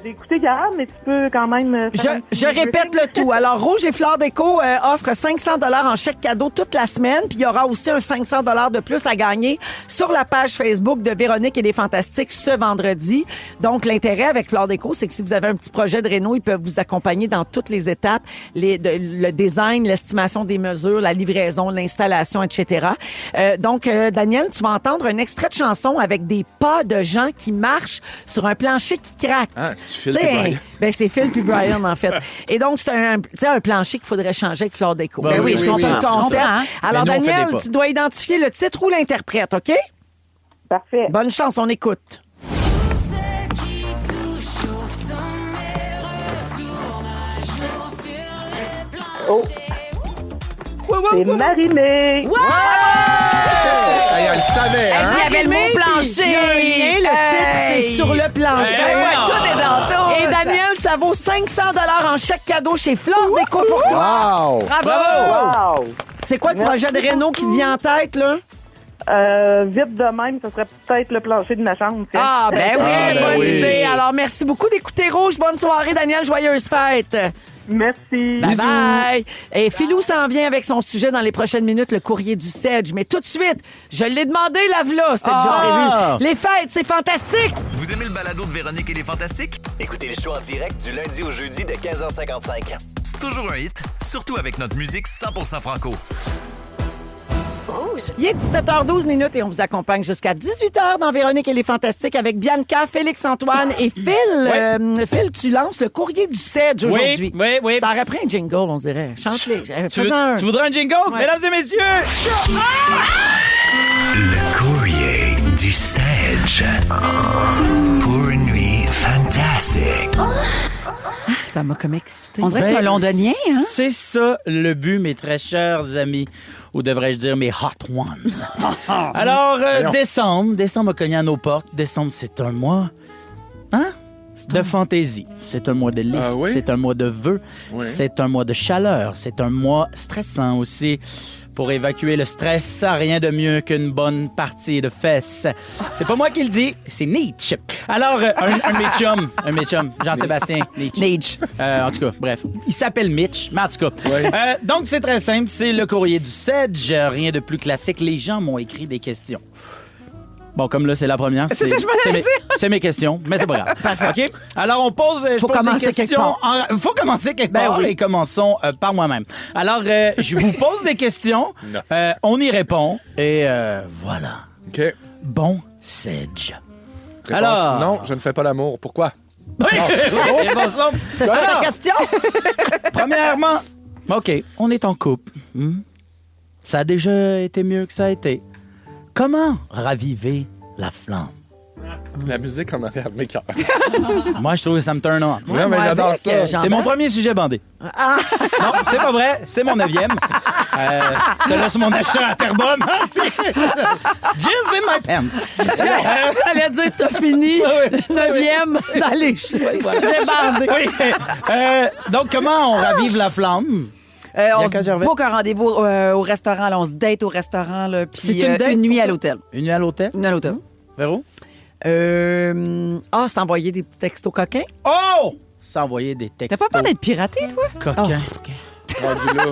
J'ai écouté hier, mais tu peux quand même... Je répète le tout. Alors, Rouge et Fleur Déco offre 500 $ en chèque cadeau toute la semaine. Puis il y aura aussi un 500 $ de plus à gagner sur la page Facebook de Véronique et les Fantastiques ce vendredi. Donc, l'intérêt avec Fleur Déco, c'est que si vous avez un petit projet de réno, ils peuvent vous accompagner dans toutes les étapes, le design, l'estimation des mesures, la livraison, l'installation, etc. Donc, Daniel, tu vas entendre un extrait de chanson avec des pas de gens qui marchent sur un plancher qui craque. Ah, c'est-tu Phil T'sais, et Brian? Ben, c'est Phil puis Brian, en fait. Et donc, c'est un plancher qu'il faudrait changer avec Fleur Déco. Ben oui, c'est oui, ça oui. le concept. Hein? Alors, Mais nous, on fait Daniel, des pas. tu dois identifier le titre ou l'interprète, OK? Parfait. Bonne chance, on écoute. C'est Marie-Mé. Hey, elle le savait, hein? Il y avait le mot plancher. Il y a un lien, le titre, c'est sur le plancher. Hey, Ouais, tout est dans tout. Et Daniel, ça vaut 500 en chèque cadeau chez Flore Déco pour toi. Wow! Bravo. Wow! C'est quoi le projet de Renault qui te vient en tête, là? Vite de même, ça serait peut-être le plancher de ma chambre. tiens. Ah, ben oui, Ah, ben bonne oui. idée. Alors, merci beaucoup d'écouter Rouge. Bonne soirée, Daniel. Joyeuse fête. Merci. Bye bye. Et Philou s'en vient avec son sujet dans les prochaines minutes, le courrier du Sedge. Mais tout de suite, je l'ai demandé, lave-là. C'était déjà prévu. Les fêtes, c'est fantastique. Vous aimez le balado de Véronique et les Fantastiques? Écoutez le show en direct du lundi au jeudi de 15h55. C'est toujours un hit, surtout avec notre musique 100% franco. Il est 17h12 et on vous accompagne jusqu'à 18h dans Véronique et les Fantastiques avec Bianca, Félix-Antoine et Phil. Phil, tu lances le courrier du Sedge aujourd'hui. Oui. Ça aurait pris un jingle, on dirait. Chante-les. Tu voudrais un jingle? Ouais. Mesdames et messieurs, Le courrier du Sedge. Pour une nuit fantastique. Ça m'a comme excité. On dirait que c'est un londonien, hein? C'est ça le but, mes très chers amis, ou devrais-je dire mes hot ones. Alors, décembre a cogné à nos portes. Décembre, c'est un mois, de fantaisie. C'est un mois de liste. Ah oui? C'est un mois de vœux. Oui. C'est un mois de chaleur. C'est un mois stressant aussi. Pour évacuer le stress, rien de mieux qu'une bonne partie de fesses. C'est pas moi qui le dis, c'est Nietzsche. Alors, un de mes chums, Jean-Sébastien Nietzsche. En tout cas, bref. Il s'appelle Mitch, mais en tout cas. Donc, c'est très simple, c'est le courrier du Sedge. Rien de plus classique. Les gens m'ont écrit des questions. Bon, comme là, c'est la première. C'est ça, je me l'ai dit. C'est mes questions, mais c'est pas grave. OK? Alors, on pose, Faut commencer des questions. quelque Faut commencer quelque part oui. et commençons par moi-même. Alors, je vous pose des questions. Merci. On y répond. Et voilà. OK. Bon Sedge. Réponse, Alors- non, je ne fais pas l'amour. Pourquoi? Oui! Et bon, ça, C'est ça alors, ta question? premièrement, OK, on est en couple. Ça a déjà été mieux que ça a été. Comment raviver la flamme? La musique en arrière de mes cœurs. Moi, je trouve que ça me turn on. Non, mais j'adore avec, ça. Jean- C'est mon premier sujet bandé. Non, c'est pas vrai. C'est mon 9e. Celui-là, c'est mon acheteur à Terrebonne. Jizz in my pants. J'allais dire, t'as fini. 9e dans les sujets bandés. Oui. Donc, comment on ravive la flamme? On Bianca se Gervais. book un rendez-vous au restaurant. Là, on se date au restaurant. Là, puis C'est une date une nuit pour à toi? l'hôtel. Une nuit à l'hôtel? Une nuit à l'hôtel. Véro? S'envoyer des petits textos coquins. Oh! S'envoyer des textos. T'as pas peur d'être piraté, toi? coquins. Rendu là.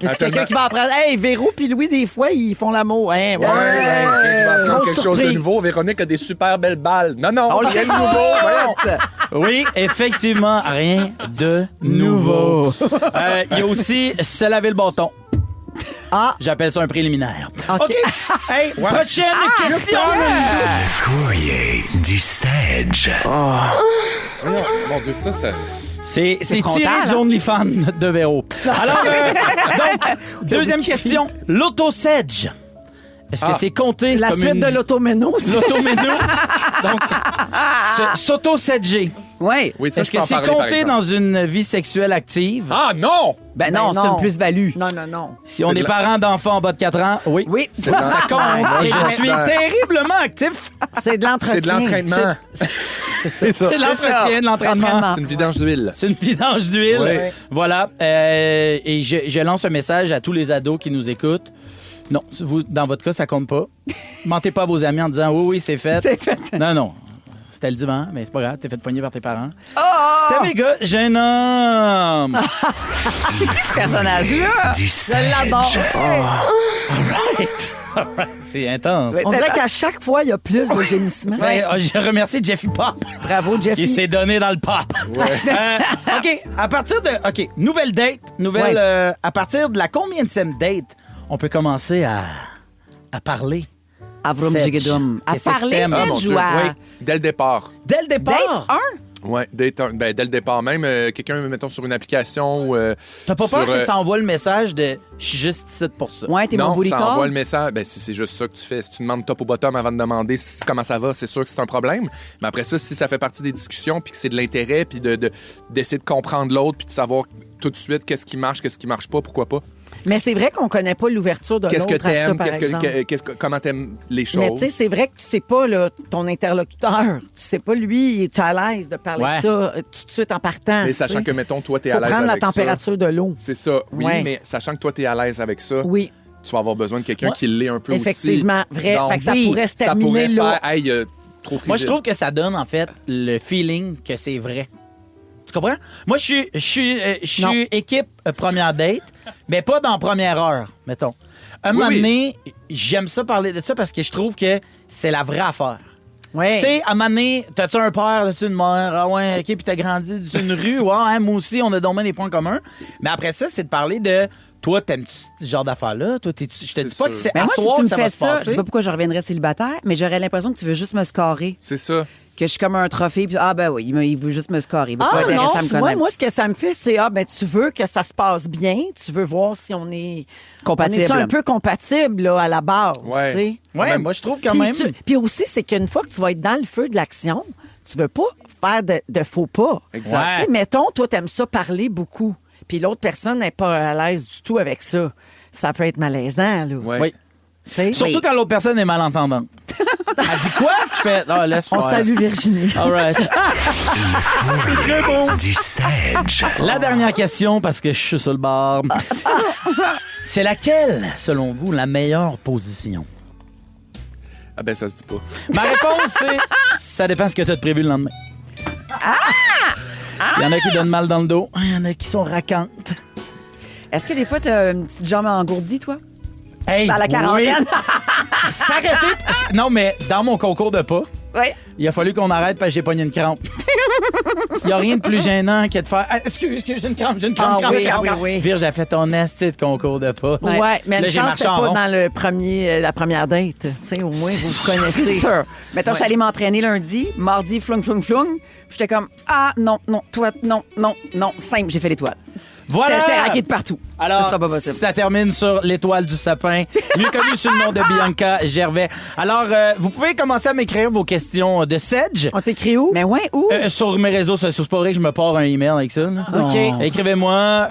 Y a quelqu'un qui va apprendre? Hey, Véro puis Louis, des fois, ils font l'amour. Hein, Ouais, quelqu'un qui va apprendre Grosse quelque chose de surprise. nouveau. Véronique a des super belles balles. Non, On le rien sait de nouveau. Voyons. Oui, effectivement, rien de nouveau. Il y a aussi se laver le bâton. Ah. J'appelle ça un préliminaire. OK. Hey, prochaine question. Courrier du Sedge. Voyons. Mon Dieu, ça, c'est... C'est tiré frontal, du OnlyFans de Véro. Alors, donc, deuxième question. L'auto-sedge. Est-ce que c'est compté La comme suite une... de l'automéno. c'est- L'automéno. Donc, s'auto-sedger. Oui. Oui, ça, Est-ce je peux que en c'est parler, par compté exemple. dans une vie sexuelle active? Ah, non! Ben non, Ben c'est non. une plus-value. Non, non, non. Si on c'est est de la- parent d'enfants en bas de 4 ans, oui. Oui. C'est dans- Ça compte. Et je c'est suis dans- terriblement actif. C'est de l'entretien. C'est de l'entraînement. C'est de l'entretien, de l'entraînement. L'entraînement. C'est une vidange d'huile. C'est une vidange d'huile. Oui. Voilà. Et je lance un message à tous les ados qui nous écoutent. Non, vous, dans votre cas, ça compte pas. Mentez pas à vos amis en disant oui, c'est fait. C'est fait. Non, non. C'était le dimanche, mais c'est pas grave, t'es fait poigner par tes parents. C'était méga gênant. Ce personnage-là. Du l'adore. Sedge. All right. C'est intense. On dirait qu'à chaque fois, il y a plus de gémissements. Ben, je remercie Jeffy Pop Bravo, qui Jeffy. s'est donné dans le pop. OK, à partir de... OK, nouvelle date. Ouais. À partir de la combienième date, on peut commencer à parler. Avrum Sedge. Jigedum. À Qu'est-ce que parler, t'aimes? Ah, mon Sedge, Dieu. ou à... Oui, dès le départ. Dès le départ. Date 1? Ouais, dès le départ même. Quelqu'un, mettons, sur une application ou... T'as pas peur sur, que ça envoie le message de « je suis juste ici pour ça Ouais, t'es mon Non, booty ça call. envoie le message. Ben, si c'est juste ça que tu fais, si tu demandes top ou bottom avant de demander comment ça va, c'est sûr que c'est un problème. Mais après ça, si ça fait partie des discussions, puis que c'est de l'intérêt, puis d'essayer de comprendre l'autre, puis de savoir tout de suite qu'est-ce qui marche pas, pourquoi pas. Mais c'est vrai qu'on connaît pas l'ouverture de Qu'est-ce que l'autre à ça, t'aimes, par exemple. comment t'aimes les choses. Mais tu sais, c'est vrai que tu sais pas là, ton interlocuteur. Tu sais pas, lui, es-tu à l'aise de parler de ça tout de suite en partant? Mais sachant que, mettons, toi, t'es faut à l'aise prendre avec la température de l'eau. C'est ça, oui, Ouais. mais sachant que toi, t'es à l'aise avec ça, Oui, tu vas avoir besoin de quelqu'un qui l'est un peu effectivement, aussi. vrai. Donc, Fait que ça oui, pourrait se ça terminer pourrait là. faire, hey, trop frigide. Moi, je trouve que ça donne, en fait, le feeling que c'est vrai. Tu comprends? Moi, je suis équipe première date, mais pas dans première heure, mettons. Un moment donné, j'aime ça parler de ça parce que je trouve que c'est la vraie affaire. Ouais. Tu sais, à un moment donné, t'as-tu un père, t'as-tu une mère? Ah ouais, OK, puis t'as grandi sur une rue. Ouais, hein, moi aussi, on a donc bien des points communs. Mais après ça, c'est de parler de... Toi, t'aimes-tu ce genre d'affaires-là? Toi, je te dis pas que c'est Mais à moi, soir si tu que me ça fais va se ça, je passer. sais pas pourquoi je reviendrais célibataire, mais j'aurais l'impression que tu veux juste me scorer. C'est ça. Que je suis comme un trophée, puis ben oui, il veut juste me scorer. Il veut pas Ah non, intéresser à me connaître. moi, ce que ça me fait, c'est, tu veux que ça se passe bien, tu veux voir si on est... Compatible. On est un peu compatible, là, à la base, Ouais. tu sais. Ouais, moi, je trouve quand Puis même... puis aussi, c'est qu'une fois que tu vas être dans le feu de l'action, tu veux pas faire de faux pas. Exact. Ouais. Tu sais, mettons, toi, t'aimes ça parler beaucoup, puis l'autre personne n'est pas à l'aise du tout avec ça. Ça peut être malaisant, là. Ouais. Oui. Tu sais? Surtout quand l'autre personne est malentendante. Elle dit quoi? Je fais, non, laisse On faire. salue Virginie. All right. Très bon. Du Sedge. La dernière question, parce que je suis sur le bord. C'est laquelle, selon vous, la meilleure position? Ah ben, ça se dit pas. Ma réponse, c'est ça dépend ce que tu as de prévu le lendemain. Il y en a qui donnent mal dans le dos, il y en a qui sont raquantes. Est-ce que des fois, t'as une petite jambe engourdie, toi? Hey, Dans la quarantaine? oui. S'arrêter. Non, mais dans mon concours de pas, Oui. il a fallu qu'on arrête parce que j'ai pogné une crampe. Il n'y a rien de plus gênant que de faire « Excuse, j'ai une crampe, Ah crampe. oui, ah oui. Virge, j'ai fait ton esti de concours de pas. Ouais, mais Là, une j'ai chance, marché c'était en pas rond. dans la première date. Tu sais, au moins, vous vous C'est connaissez. sûr. Mettons, je suis allée m'entraîner lundi, mardi, flung. Puis j'étais comme, non, toi, non, simple, j'ai fait l'étoile. Voilà! J'étais raqué de partout. Alors, Ça sera pas possible. ça termine sur l'étoile du sapin, mieux connue sous le nom de Bianca Gervais. Alors, vous pouvez commencer à m'écrire vos questions de Sedge. On t'écrit où? Mais ouais, où? Sur mes réseaux sociaux. C'est pas vrai que je me pars un email avec ça. Là. OK. Écrivez-moi.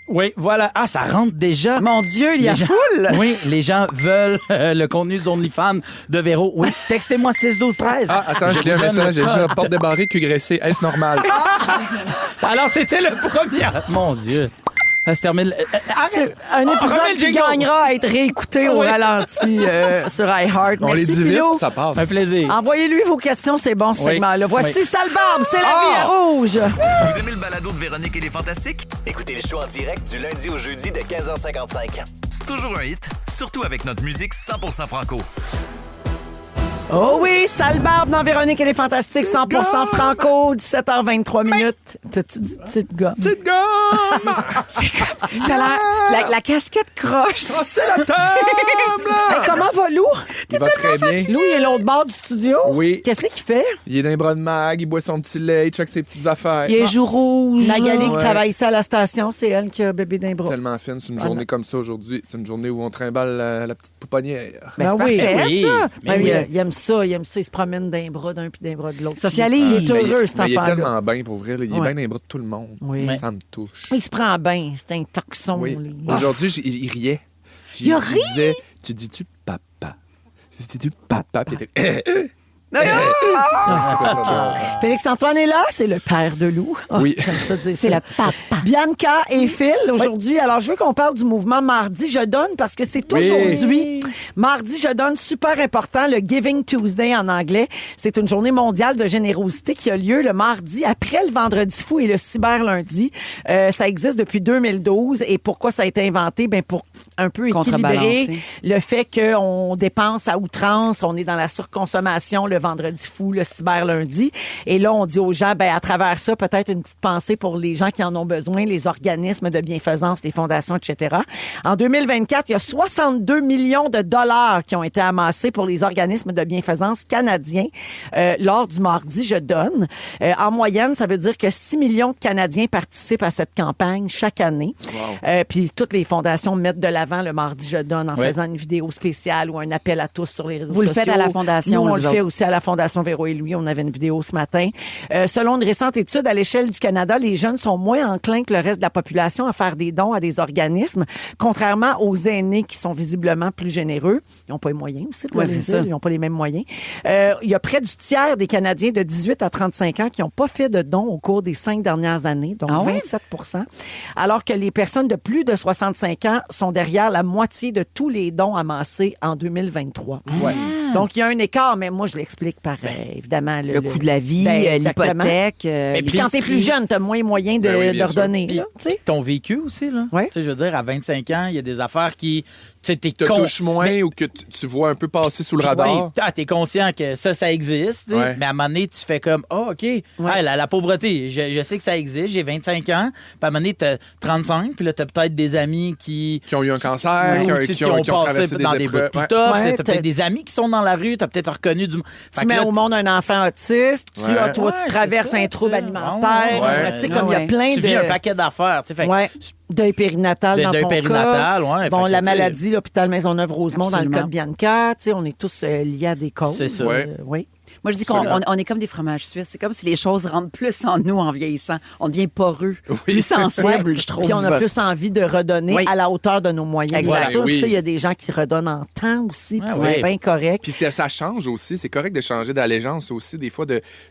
Oui, voilà. Ah, ça rentre déjà. Mon Dieu, il y a Les gens- foule! Oui, les gens veulent le contenu de OnlyFans de Véro. Oui, textez-moi 6-12-13. Ah, attends, j'ai un message. J'ai déjà porte débarrée, cul graissé. Est-ce normal? Alors, c'était le premier. Mon Dieu. Ça se termine. Un épisode remets le qui jingle. gagnera à être réécouté au Oui. ralenti sur iHeart. On les Merci, divise, Philo. ça passe. Un plaisir. Envoyez-lui vos questions, c'est bon ce Oui. segment-là. Voici Oui. Sale Barbe, c'est la vie à rouge. Vous aimez le balado de Véronique et les Fantastiques? Écoutez le show en direct du lundi au jeudi de 15h55. C'est toujours un hit, surtout avec notre musique 100% franco. Oh oui, Sale Barbe dans Véronique et les Fantastiques, 100% franco, 17h23 minutes. T'as-tu dit petite gomme? Petite gomme! T'as la casquette croche. C'est la table! Hey, comment va Lou? Il va très bien. Lou, il est l'autre bord du studio. Oui. Qu'est-ce qu'il fait? Il est dans les bras de mag, il boit son petit lait, il check ses petites affaires. Il y a les joues rouges. Magali qui Ouais. travaille ici à la station, c'est elle qui a bébé d'un bras. Tellement fine, c'est une Ah, journée non. comme ça aujourd'hui. C'est une journée où on trimballe la petite pouponnière. Ben, c'est oui, parfait, oui. ça. Mais Ben, oui. il aime ça, il se promène d'un bras d'un puis d'un bras de l'autre. Socialise. Il est heureux, cet Mais il est enfant-là. tellement bien, pour vrai. Là. Il est Ouais. bien dans les bras de tout le monde. Oui. Ça me touche. Il se prend bien, c'est un toxon. Oui. lui. Aujourd'hui, il riait. Il a ri? disait, tu dis-tu papa? Dis-tu papa? Puis il était... Félix-Antoine est là, c'est le père de Lou. Ah, Oui. j'aime ça dire C'est ça. le papa. Bianca et Phil aujourd'hui. Alors, je veux qu'on parle du mouvement Mardi Je donne parce que c'est aujourd'hui. Mardi Je donne, super important, le Giving Tuesday en anglais. C'est une journée mondiale de générosité qui a lieu le mardi après le vendredi fou et le cyber lundi. Ça existe depuis 2012 et pourquoi ça a été inventé? Ben pour un peu équilibrer Contrebalancer. le fait qu'on dépense à outrance, on est dans la surconsommation le vendredi fou, le cyber lundi. Et là, on dit aux gens, ben à travers ça, peut-être une petite pensée pour les gens qui en ont besoin, les organismes de bienfaisance, les fondations, etc. En 2024, il y a 62 millions de dollars qui ont été amassés pour les organismes de bienfaisance canadiens lors du mardi Je donne. En moyenne, ça veut dire que 6 millions de Canadiens participent à cette campagne chaque année. Puis toutes les fondations mettent de l'avant le mardi Je donne en Ouais. faisant une vidéo spéciale ou un appel à tous sur les réseaux Vous le sociaux. faites à la fondation, Nous, on vous le fait autres. aussi à à la Fondation Véro et Louis. On avait une vidéo ce matin. Selon une récente étude à l'échelle du Canada, les jeunes sont moins enclins que le reste de la population à faire des dons à des organismes, contrairement aux aînés qui sont visiblement plus généreux. Ils n'ont pas les moyens aussi pour les dire. Ils n'ont pas les mêmes moyens. Il y a près du tiers des Canadiens de 18 à 35 ans qui n'ont pas fait de dons au cours des 5 dernières années, donc 27 %, alors que les personnes de plus de 65 ans sont derrière la moitié de tous les dons amassés en 2023. Ouais. Donc, il y a un écart, mais moi, je l'explique par, évidemment... Le coût de la vie, exactement. l'hypothèque. Puis quand t'es plus jeune, t'as moins moyen de redonner. Puis, ton vécu aussi, là. Ouais. Tu sais, je veux dire, à 25 ans, il y a des affaires qui... Tu sais, Te touches moins ou que tu vois un peu passer sous le radar. T'es conscient que ça existe, Ouais. mais à un moment donné, tu fais comme, OK, la pauvreté, je sais que ça existe, j'ai 25 ans, puis à un moment donné, t'as 35, puis là, t'as peut-être des amis qui Qui ont eu un cancer, qui ont traversé dans des épreuves. bouts plus tough, Ouais, t'as peut-être des amis qui sont dans la rue, t'as peut-être reconnu du... Tu mets au monde un enfant autiste, tu traverses un trouble alimentaire. Ouais. Tu sais, comme il y a plein Tu de... vis un paquet d'affaires, tu sais, fait deuil périnatal dans ton périnatal, cas. ouais. Bon, Fait la que, tu sais, maladie, l'hôpital Maisonneuve-Rosemont, dans le cas de Absolument. Bianca, tu sais, on est tous liés à des causes. C'est ça. Ouais. Oui. Moi, je dis qu'on on est comme des fromages suisses. C'est comme si les choses rentrent plus en nous en vieillissant. On devient poreux, plus sensible, je trouve. Puis on a plus envie de redonner Oui. à la hauteur de nos moyens. Exact. Bien sûr, Oui. tu sais, il y a des gens qui redonnent en temps aussi, puis c'est bien correct. Puis ça change aussi. C'est correct de changer d'allégeance aussi. Des fois,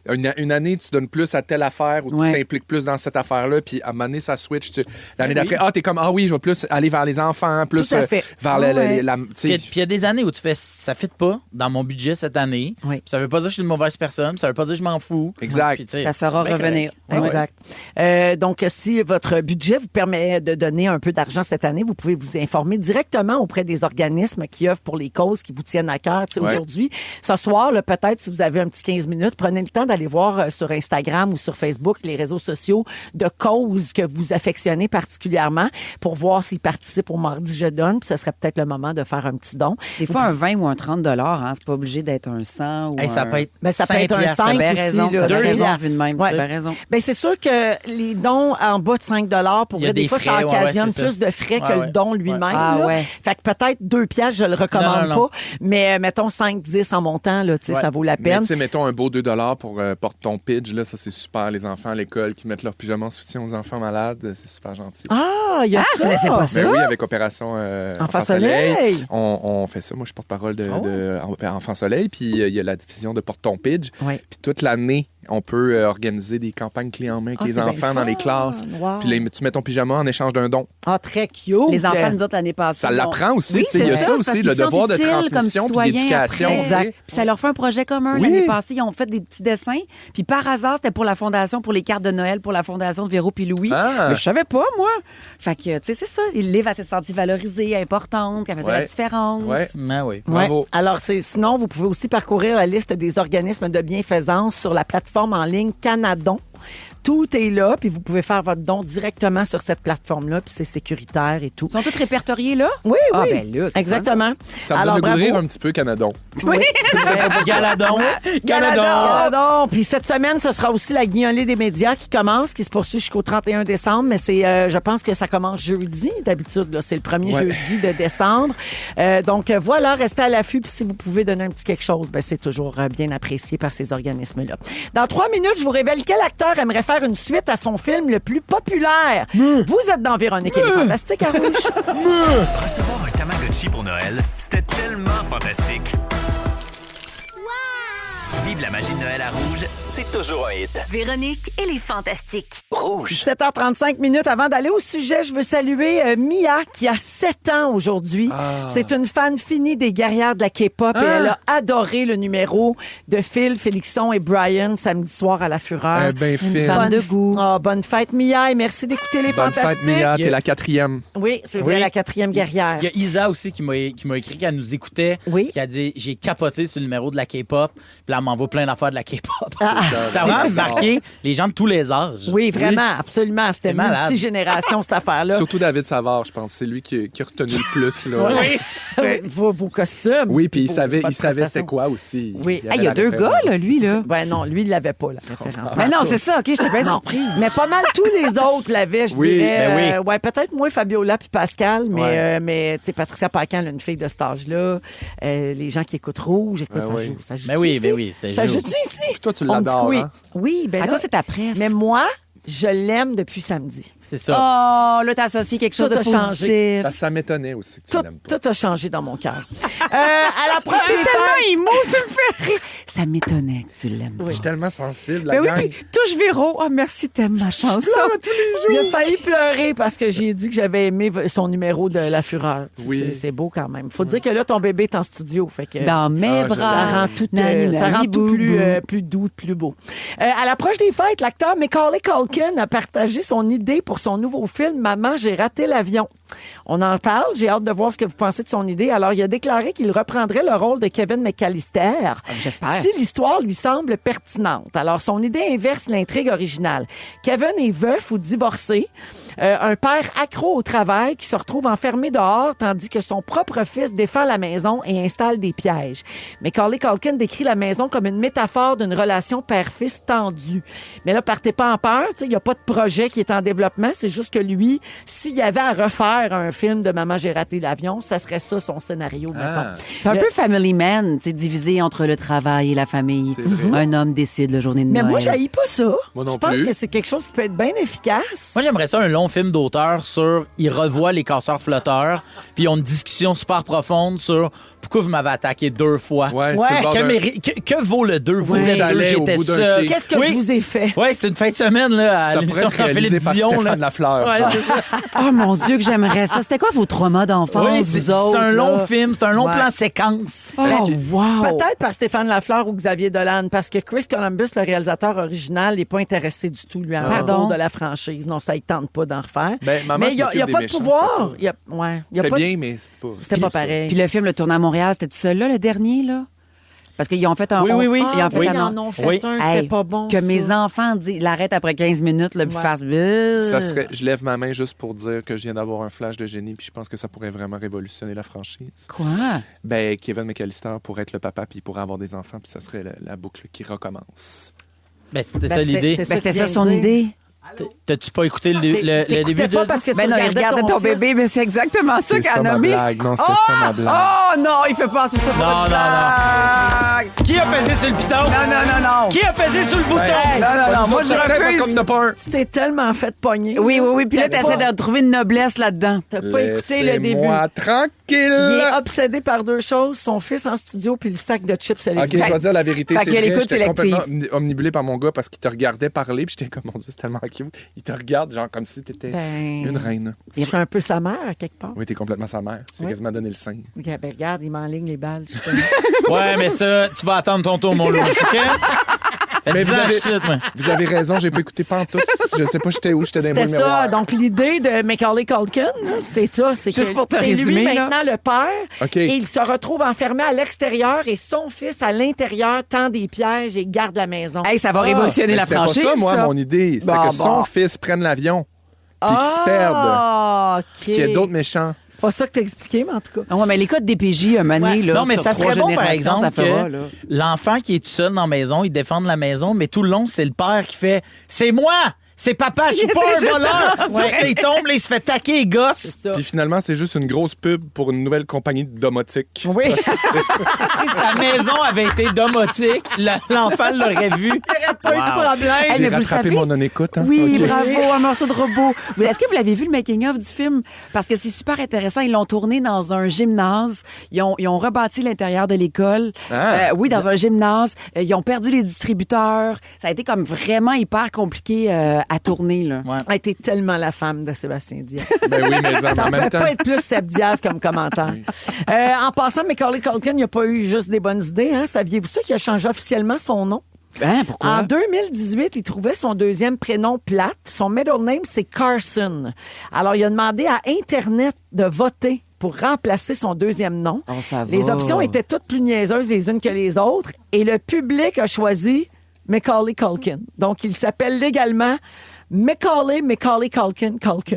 une année, tu donnes plus à telle affaire ou tu t'impliques plus dans cette affaire-là. Puis à un moment donné, ça switch. L'année d'après, t'es comme, je vais plus aller vers les enfants, plus Tout à fait. vers la... tu sais. Puis il y a des années où tu fais ça fit pas dans mon budget cette année. Oui. Puis ça veut pas dire que je suis une mauvaise personne, ça veut pas dire que je m'en fous. Exact. Puis, tu sais, Ça saura ben revenir. correct. Exact. Donc, si votre budget vous permet de donner un peu d'argent cette année, vous pouvez vous informer directement auprès des organismes qui œuvrent pour les causes qui vous tiennent à cœur. Tu sais, aujourd'hui, ce soir, là, peut-être, si vous avez un petit 15 minutes, prenez le temps d'aller voir sur Instagram ou sur Facebook, les réseaux sociaux, de causes que vous affectionnez particulièrement pour voir s'ils participent au Mardi Je donne. Puis ce serait peut-être le moment de faire un petit don. Des fois, un 20 ou un 30 $, c'est pas obligé d'être un 100 ou Ça peut être Ben, ça peut être un 5 5 T'as bien aussi, raison. là. T'as bien Deux raison, piastres. vu de même. Ouais. T'as bien raison. Ben, c'est sûr que les dons en bas de 5 pour Il y a vrai, des des fois, ça frais, occasionne c'est ça. plus de frais que Ouais, le ouais. don lui-même. Ah, là. ouais. Fait que peut-être 2 piastres, je le recommande Non. pas. Mais mettons 5, 10 en montant, là, tu sais, ça vaut la Mais peine. tu sais, mettons un beau 2 $ pour porte ton pidge, là, ça c'est super. Les enfants à l'école qui mettent leur pyjama en soutien aux enfants malades, c'est super gentil. Ah, il y a ça. je connaissais pas ça. Ben oui, avec Opération Enfant Soleil. On fait ça. Moi, je suis porte-parole de Enfant Soleil, puis il y a la division de Porte ton pidge. Oui. Puis toute l'année, on peut organiser des campagnes clés en main avec Ah, les c'est bien enfants dans les fun. classes. Wow. Puis tu mets ton pyjama en échange d'un don. Ah, très cute. Les enfants, nous autres, l'année passée. Ça l'apprend aussi. Oui, tu sais, il y a c'est ça c'est parce aussi, le qu'ils sont devoir de utiles comme transmission puis citoyens d'éducation. après. tu sais. Puis ça leur fait un projet commun. Oui. L'année passée, ils ont fait des petits dessins. Puis par hasard, c'était pour la fondation, pour les cartes de Noël, pour la fondation de Véro puis Louis. Ah. Mais je savais pas, moi. Fait que, tu sais, c'est ça. Le livre, elle s'est sentie valorisée, importante, qu'elle faisait la Ouais. différence. Ouais. Ben oui. Ouais. Bravo. Alors, sinon, vous pouvez aussi parcourir la liste des organismes de bienfaisance sur la plateforme en ligne Canadon. Tout est là, puis vous pouvez faire votre don directement sur cette plateforme-là, puis c'est sécuritaire et tout. Ils sont tous répertoriés là? Oui, Ah, oui. ben là, c'est Exactement. Ça me Alors, donne le goût de bravo. rire un petit peu, Canadon. Galadon. Galadon. Puis cette semaine, ce sera aussi la guignolée des médias qui commence, qui se poursuit jusqu'au 31 décembre. Mais c'est, je pense que ça commence jeudi. D'habitude, là, c'est le premier jeudi de décembre. Donc voilà, restez à l'affût. Puis si vous pouvez donner un petit quelque chose, ben, c'est toujours bien apprécié par ces organismes-là. Dans 3 minutes, je vous révèle quel acteur aimerait faire une suite à son film le plus populaire. Vous êtes dans Véronique et les Fantastiques à Rouge. Recevoir un Tamagotchi pour Noël, c'était tellement fantastique. Vive la magie de Noël à Rouge, c'est toujours un hit. Véronique et les Fantastiques. Rouge. 7h35 minutes. Avant d'aller au sujet, je veux saluer Mia qui a 7 ans aujourd'hui. C'est une fan finie des guerrières de la K-pop et elle a adoré le numéro de Phil, Félixon et Brian samedi soir à la Fureur. Ben Une fine. fan de goût. bonne fête Mia et merci d'écouter les Bonne Fantastiques. fête, Mia. T'es la 4e. Oui, c'est vrai, Oui. la 4e guerrière. Il y a Isa aussi qui m'a écrit qu'elle nous écoutait. Oui. Qui a dit j'ai capoté sur le numéro de la K-pop. Puis là, elle m'envoie plein d'affaires de la K-pop. Ah. Ça a vraiment marqué les gens de tous les âges. Oui, vraiment, absolument. C'était C'est malade. multigénération, cette affaire-là. Surtout David Savard, je pense. C'est lui qui a retenu le plus. Là. Vos costumes. Oui, puis il Vos- savait votre c'était prestation. quoi aussi. Oui. Il y a 2 gars, là, lui, là. Ben non, lui, il l'avait pas, la référence. Mais non, c'est ça, OK, j'étais bien Non. surprise. Mais pas mal tous les autres l'avaient, je Oui, dirais. ben oui. Ouais, peut-être moins Fabiola puis Pascal, mais, Ouais. mais tu sais, Patricia Paquin, elle a une fille de cet âge-là. Les gens qui écoutent Rouge, écoute, Ouais, oui. ça joue Mais oui, aussi. mais oui. C'est c'est Ça joue. joue-tu ici? Toi, tu On me dit l'adores, que oui. hein? Oui, ben Ah, là, toi, c'est ta préf. mais moi, je l'aime depuis samedi. C'est ça. Oh, là, t'as associé quelque chose Tout de a positif. changé. Ça m'étonnait aussi que tu Tout, l'aimes pas. tout a changé dans mon cœur. À la prochaine T'es tellement émo, tu me fais rire. Ça m'étonnait que tu l'aimes. Je suis tellement sensible, la Ben oui, gang. puis touche Véro. Oh, merci, t'aimes ma chanson. Il a failli pleurer parce que j'ai dit que j'avais aimé son numéro de La Fureur. Oui. C'est beau quand même. Faut dire que là, ton bébé est en studio. Fait que Dans mes bras. ça rend tout, Nani, ça rend nani, tout boubou. plus doux, plus beau. À l'approche des fêtes, l'acteur Macaulay Culkin a partagé son idée pour son nouveau film « Maman, j'ai raté l'avion ». On en parle. J'ai hâte de voir ce que vous pensez de son idée. Alors, il a déclaré qu'il reprendrait le rôle de Kevin McAllister. J'espère. Si l'histoire lui semble pertinente. Alors, son idée inverse l'intrigue originale. Kevin est veuf ou divorcé. Un père accro au travail qui se retrouve enfermé dehors tandis que son propre fils défend la maison et installe des pièges. Macaulay Culkin décrit la maison comme une métaphore d'une relation père-fils tendue. Mais là, partez pas en peur. Il n'y a pas de projet qui est en développement. C'est juste que lui, s'il y avait à refaire un film de Maman, j'ai raté l'avion, ça serait ça son scénario, mettons. C'est un peu Family Man, tu sais, divisé entre le travail et la famille. C'est vrai. Un homme décide le journée de Mais Noël. moi, j'haïs pas ça. Moi non Je pense plus. que c'est quelque chose qui peut être bien efficace. Moi, j'aimerais ça un long film d'auteur sur il revoit les casseurs flotteurs, puis ils ont une discussion super profonde sur pourquoi vous m'avez attaqué 2 fois. Ouais, Ouais. c'est le bord d'un- Que vaut le 2? Vous Ouais. êtes deux, Chalet au j'étais bout d'un seul. quai. Qu'est-ce que Oui. je vous ai fait? Ouais, c'est une fin de semaine là, à Ça l'émission pourrait être de réalisé Philippe par Dion. Stéphane Là. Lafleur. Ouais, genre. c'est ça. Oh mon Dieu, que j'aimerais ça. C'était quoi vos traumas d'enfance, Oui, vous c'est autres? un long là? film, c'est un long Ouais. plan séquence. Oh, wow! Peut-être par Stéphane Lafleur ou Xavier Dolan, parce que Chris Columbus, le réalisateur original, n'est pas intéressé du tout, lui, en Pardon? retour de la franchise. Non, ça ne tente pas d'en refaire. Ben, Maman, mais je il n'y a, m'occupe des pas de méchants, pouvoir. c'était Il y a, ouais, il y a C'était pas de- bien, mais c'était pas... C'était pas pareil. Puis le film Le Tourné à Montréal, c'était tout seul là, le dernier, là? Parce qu'ils ont fait un... Oui, oui, oui. Ah, Ils ont fait oui, un... ils en ont fait Oui. un, Hey, c'était pas bon. Que ça. mes enfants l'arrêtent après 15 minutes, là, puis Ouais. fassent... Ça serait, je lève ma main juste pour dire que je viens d'avoir un flash de génie, puis je pense que ça pourrait vraiment révolutionner la franchise. Quoi? Ben, Kevin McAllister pourrait être le papa, puis il pourrait avoir des enfants, puis ça serait la boucle qui recommence. Ben, c'était Ben, ça l'idée. c'est Ben, c'était que ça tu son viens de dire. idée. T'as-tu pas écouté le T'écoutais début de... pas parce que Ben tu non, il regardait ton fils. bébé, mais c'est exactement ça C'est qu'elle ça a ma nommé. blague. Non, c'était ça ma blague. Oh non, il fait passer ça pour Non, une blague. Qui a pesé sur le piton? Non. Qui a pesé sur le bouton? Non, moi je refuse. Comme de pas un. Tu t'es tellement fait pogner. Oui. Puis là, T'as t'essaies pas- de trouver une noblesse là-dedans. T'as pas écouté le début. Laissez-moi Il tranquille. est obsédé par 2 choses, son fils en studio puis le sac de chips à OK, l'église. je vais dire la vérité. Fait C'est qu'il y a vrai, l'écoute j'étais sélective. complètement omnibulé par mon gars parce qu'il te regardait parler, puis j'étais comme, mon Dieu, c'est tellement cute. Il te regarde, genre, comme si t'étais Ben, une reine. je suis un peu sa mère, à quelque part. Oui, t'es complètement sa mère. Tu lui as Ouais. quasiment donné le sein. OK, ben, regarde, il m'enligne les balles. justement. Ouais, mais ça, tu vas attendre ton tour, mon loup, OK? Mais vous avez- Chute, moi. Vous avez raison, j'ai pas écouté pantoute. Je sais pas j'étais où, j'étais dans les C'était boules ça. miroirs. Donc, l'idée de Macaulay Culkin, là, c'était ça. C'est Juste que pour te c'est résumer, lui là. maintenant le père. OK. Et il se retrouve enfermé à l'extérieur et son fils à l'intérieur tend des pièges et garde la maison. Hey, ça va révolutionner Mais la c'était franchise. pas ça, moi, ça. mon idée. C'était Bon, que son bon. fils prenne l'avion, puis qu'il se perde, Ah, OK. qu'il y ait d'autres méchants. C'est pas ça que t'as expliqué, mais en tout cas. Ah ouais, mais les codes DPJ, un moment donné, Ouais. là, Non, mais sur ça 3 serait bon, par générations, exemple, ça fera, que là. l'enfant qui est tout seul dans la maison, il défend la maison, mais tout le long, c'est le père qui fait « C'est moi! C'est papa, je suis pas C'est un voleur! Ouais. Il tombe, là, il se fait taquer, il gosse. Puis finalement, c'est juste une grosse pub pour une nouvelle compagnie de domotique. Oui. Si sa maison avait été domotique, l'enfant l'aurait vu. Pas eu de problème. Hey, J'ai mais vous le rattrapé savez? mon non-écoute. Hein? Oui, OK. bravo, un morceau de robot. Est-ce que vous l'avez vu, le making-of du film? Parce que c'est super intéressant. Ils l'ont tourné dans un gymnase. Ils ont rebâti l'intérieur de l'école. Ah. Oui, dans un gymnase. Ils ont perdu les distributeurs. Ça a été comme vraiment hyper compliqué à tourner, là. Ouais. Elle était tellement la femme de Sébastien Diaz. Ben oui, mais Ça en ne même peut temps. pas être plus Seb Diaz comme commentaire. En passant, Macaulay Culkin, il n'y a pas eu juste des bonnes idées. Hein? Saviez-vous ça qu'il a changé officiellement son nom? Hein, pourquoi? En 2018, il trouvait son deuxième prénom plate. Son middle name, c'est Carson. Alors, il a demandé à Internet de voter pour remplacer son deuxième nom. Oh, ça va. Les options étaient toutes plus niaiseuses les unes que les autres. Et le public a choisi Macaulay Culkin. Donc, il s'appelle légalement Macaulay Culkin. Tu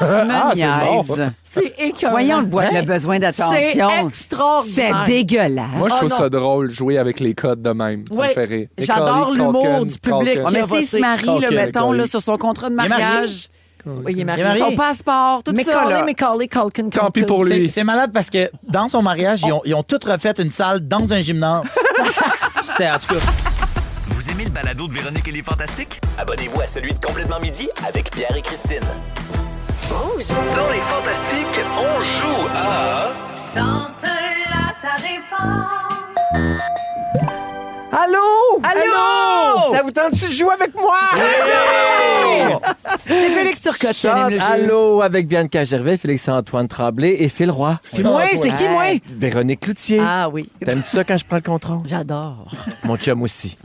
me niaises. C'est écœurant. Voyons le besoin C'est d'attention. C'est extraordinaire. dégueulasse. Moi, je Oh trouve non. ça drôle, jouer avec les codes de même. Ça Ouais. me fait rire. J'adore Macaulay l'humour Culkin, du public. Culkin. Ouais, mais Qui a s'il se voté. marie, là, Ok, mettons, Macaulay. là, sur son contrat de est marié? mariage... Oui, il est marié. Il est marié. Son passeport, tout ça. Macaulay, Là. Macaulay, Culkin. Tant pis pour lui. C'est malade parce que dans son mariage, ils ont tous refait une salle dans un gymnase. C'était, en tout cas... Vous aimez le balado de Véronique et les Fantastiques? Abonnez-vous à celui de Complètement Midi avec Pierre et Christine. Rouge. Dans les Fantastiques, on joue à... Chante-la ta réponse. Allô? Allô? Ça vous tente-tu de jouer avec moi? C'est Félix Turcotte qui anime le jeu. Allô, avec Bianca Gervais, Félix-Antoine Tremblay et Phil Roy. C'est moi, c'est qui, moi? Véronique Cloutier. Ah oui. T'aimes-tu ça quand je prends le contrôle? J'adore. Mon chum aussi.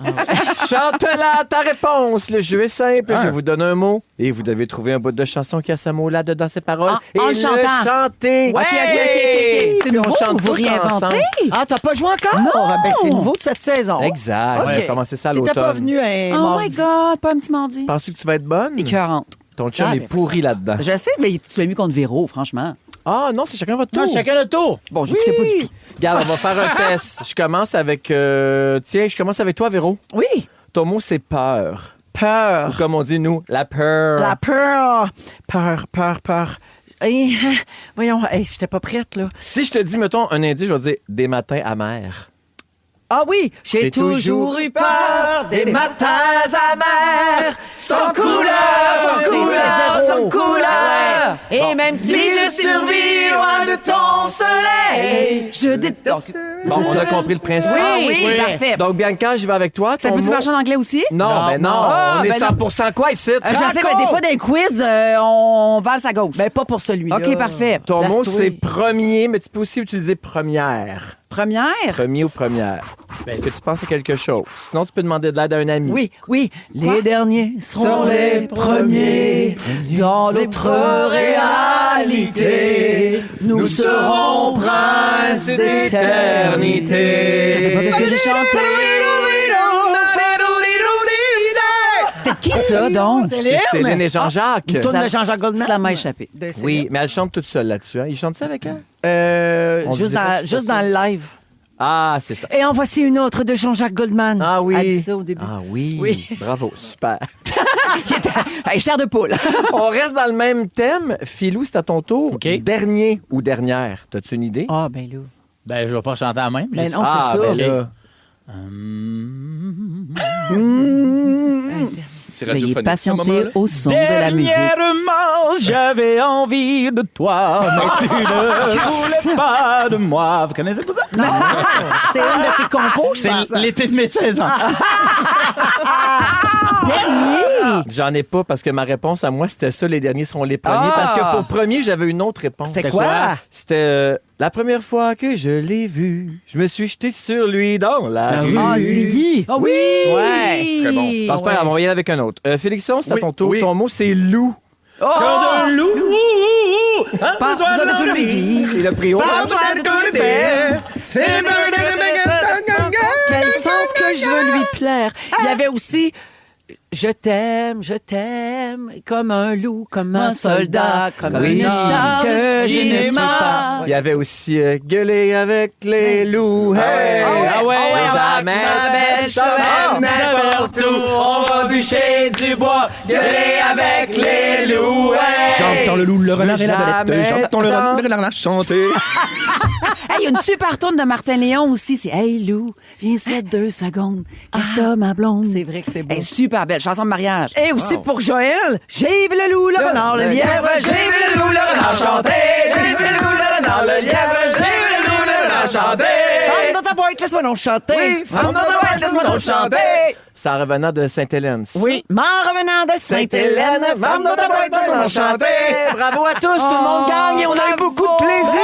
Chante-la ta réponse. Le jeu est simple. Je vous donne un mot et vous devez trouver un bout de chanson qui a ce mot-là dedans ses paroles et en le chantant. chanter. OK. C'est Puis nouveau, on chante vous tous réinventez? ensemble. Ah, t'as pas joué encore? Non. Ben, c'est nouveau de cette saison. Exact. On OK. a commencé ça à T'étais l'automne. pas venu un Oh mardi. my God, pas un petit mardi. Penses-tu que tu vas être bonne? Écœurante. Ton chum Ah, est ben, pourri là-dedans. Je sais, mais tu l'as mis contre Véro, franchement. Ah non, c'est chacun votre tour. Non, chacun le tour. Bon, je sais pas du tout. Regarde, on va faire un test. Je commence avec... Tiens, je commence avec toi, Véro. Oui. Ton mot, c'est peur. Peur. Ou comme on dit, nous, la peur. La peur. Peur. Voyons, j'étais pas prête, là. Si je te dis, mettons, un indice, je vais te dire des matins amers. Ah oui, j'ai toujours eu peur des matins amers, sans couleur, sans couleur. Et même si je survis loin de ton soleil, je déteste. Bon, on a compris le principe. Oui, parfait. Donc, Bianca, je vais avec toi. Ça Ton peut-tu mot- marcher en anglais aussi? Non, ben non. Ah, On est ben non. 100% quoi ici? Je sais, mais des fois, dans les quiz, on valse à gauche. Ben, pas pour celui-là. OK, parfait. Ton mot, Place-toi. c'est premier, mais tu peux aussi utiliser première. Première? Premier ou première. Est-ce que tu penses à quelque chose? Sinon, tu peux demander de l'aide à un ami. Oui. Les derniers seront les premiers dans notre réalité. Nous serons princes d'éternité. Je sais pas qu'est-ce que j'ai chanté. C'était qui ça, donc? C'est Céline et Jean-Jacques. Une tourne de Jean-Jacques Goldman. Ça m'a échappé. Oui, mais elle chante toute seule là-dessus. Hein? Il chante ça avec elle? On Juste dirait dans, juste dans le live. Ah, c'est ça. Et en voici une autre de Jean-Jacques Goldman. Ah oui. Elle dit ça au début. Ah oui. Oui. Bravo, super. Hey, chair de poule. On reste dans le même thème. Philou, c'est à ton tour. OK. Dernier ou dernière, t'as-tu une idée? Ah, ben là. Ben, je vais pas chanter à même. Ben non, Ah, c'est ça. ben là. C'est Veuillez radiophonique. ce moment-là. patienter au son de la musique. Dernièrement, j'avais envie de toi, mais tu ne voulais pas de moi. Vous connaissez pas ça? C'est une de tes compos, je C'est pense. l'été de mes 16 ans. J'en ai pas parce que ma réponse à moi, c'était ça. Les derniers seront les premiers. Ah! Parce que pour premier, j'avais une autre réponse. C'était quoi? C'était la première fois que je l'ai vu. Je me suis jeté sur lui dans la rue. Ah, Ziggy. Ah oui! Ouais. Très bon. Non, c'est pas grave, on va y aller avec un autre. Félixon, c'est à Oui, ton tour. oui. Ton mot, c'est loup. Oh! loup. Pas besoin de tout le midi. Il a pris haut. Qu'elle sente que je veux lui plaire. Il y avait aussi je t'aime, comme un loup, comme un soldat, comme Oui. une star que de je ne suis cinéma. pas. Il y avait aussi gueuler avec les loups. Hey! Ah ouais, jamais ma belle je t'emmène n'importe où. On va bûcher du bois, gueuler avec les loups. Hey! J'entends le loup, le renard et la Jamais belette. J'entends le renard chanter. Hey, il y a une super tourne de Martin Léon aussi. C'est Hey Lou, viens 2 secondes. Qu'est-ce que t'as, ma blonde? C'est vrai que c'est beau. Hey, super belle. Chanson de mariage. Et aussi pour Joël, j'ai vu le loup, le renard, le lièvre, j'ai vu le loup, le renard chanter. J'ai vu le loup, le renard, le lièvre, j'ai vu le loup, le renard chanter. Femme dans ta boîte, laisse-moi donc chanter. Oui, femme dans ta boîte, laisse-moi donc chanter. C'est en revenant de Sainte-Hélène. Oui, m'en revenant de Sainte-Hélène, femme dans ta boîte, laisse-moi donc chanter. Bravo à tous, tout le monde gagne et on a eu beaucoup de plaisir.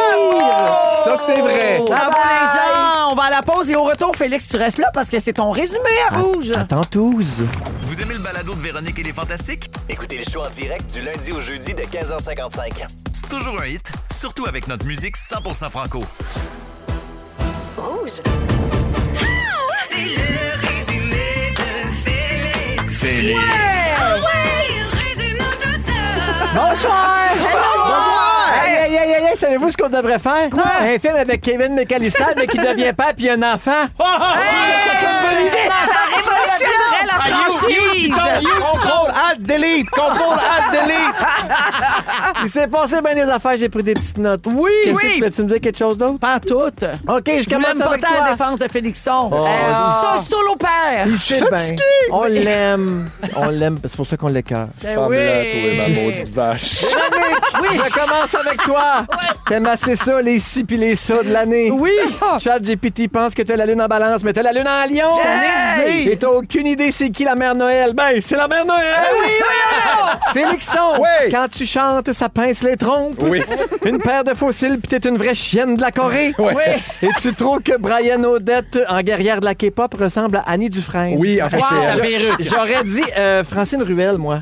Ça, c'est vrai. Bravo les gens, on va à la pause et au retour, Félix, tu restes là parce que c'est ton résumé à rouge. Attends tous. Vous aimez le balado de Véronique et les Fantastiques? Écoutez le show en direct du lundi au jeudi de 15h55. C'est toujours un hit, surtout avec notre musique 100% franco. Rouge. C'est le résumé de Félix. Félix. Ah ouais, résume-nous tout ça. Bonsoir! Hey, savez-vous ce qu'on devrait faire? Quoi? Un film avec Kevin McAllister, mais qui devient père puis un enfant. Ça révolutionnerait la franchise. Contrôle, alt, Delete! Contrôle Alt Delete! Il s'est passé bien des affaires, j'ai pris des petites notes. Oui, Qu'est-ce oui. que tu fais? Tu me dis quelque chose d'autre? Pas toutes. OK, je Je voulais commence me avec porter à la toi. défense de Félixon. Oh, C'est un solo père. Il sait bien. On l'aime. On l'aime, c'est pour ça qu'on l'écœure. Ben Femme-là, oui. toi, ma maudite vache. Oui, je commence avec toi. T'aimes assez ça, les ci puis les ça de l'année. Oui. ChatGPT pense que t'as la lune en balance, mais t'as la lune en lion. Hey! Et t'as aucune idée c'est qui la mère Noël. Ben, c'est la mère Noël. Félixon, Oui. quand tu chantes, ça pince les trompes. Oui. Une paire de fossiles puis t'es une vraie chienne de la Corée. Oui. Et tu trouves que Brian Odette, en guerrière de la K-pop, ressemble à Annie Dufresne. Oui, en fait, Sa c'est... perruque. J'aurais dit Francine Ruel, moi.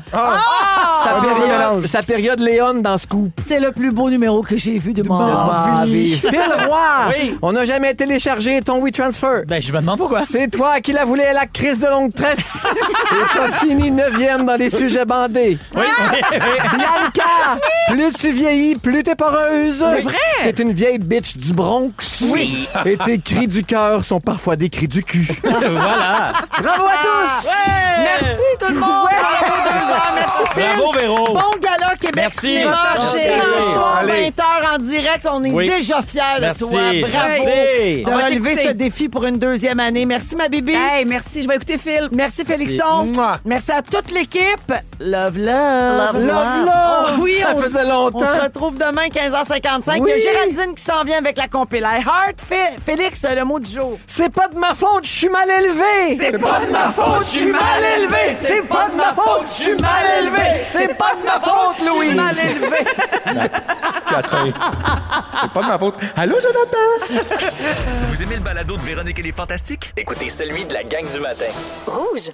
mélange. Sa période Léon dans Scoop. C'est le plus beau numéro que j'ai vu de ma vie. Phil Roy, Oui. on n'a jamais téléchargé ton WeTransfer. Ben, je me demande pourquoi. C'est toi qui la voulais, la crise de longue tresse. Et t'as fini 9e dans les sujets bandés. Oui, oui, oui. Bianca, plus tu vieillis, plus t'es poreuse. C'est vrai? T'es une vieille bitch du Bronx. Oui. Et tes cris du cœur sont parfois des cris du cul. Voilà. Bravo à tous! Merci tout le monde. Bravo 2 heures. Merci Phil. Bravo, Véro. Bon gala Québec Merci. Cinéma. Merci. Dimanche soir, Allez. 20h en direct. On est Oui. déjà fiers de Merci. toi. Bravo Merci. de On va relever t'écouter. ce défi pour une 2e année. Merci ma bibi. Hey, merci. Je vais écouter Phil. Merci Félixon. Mouah. Merci à toute l'équipe. Love, love. Love, love. Oh, oui, Ça faisait longtemps. On se retrouve demain 15h55. Oui. Il y a Géraldine qui s'en vient avec la compilation Heart. Félix, le mot du jour. C'est pas de ma faute, je suis mal élevé. C'est pas de ma faute, je suis mal élevé. C'est pas de ma faute, je suis mal élevé. C'est pas de ma faute, Louise. Mal élevé. Catin. C'est pas de ma faute. Allô, Jonathan? Vous aimez le balado de Véronique et les Fantastiques? Écoutez celui de la gang du matin. Rouge.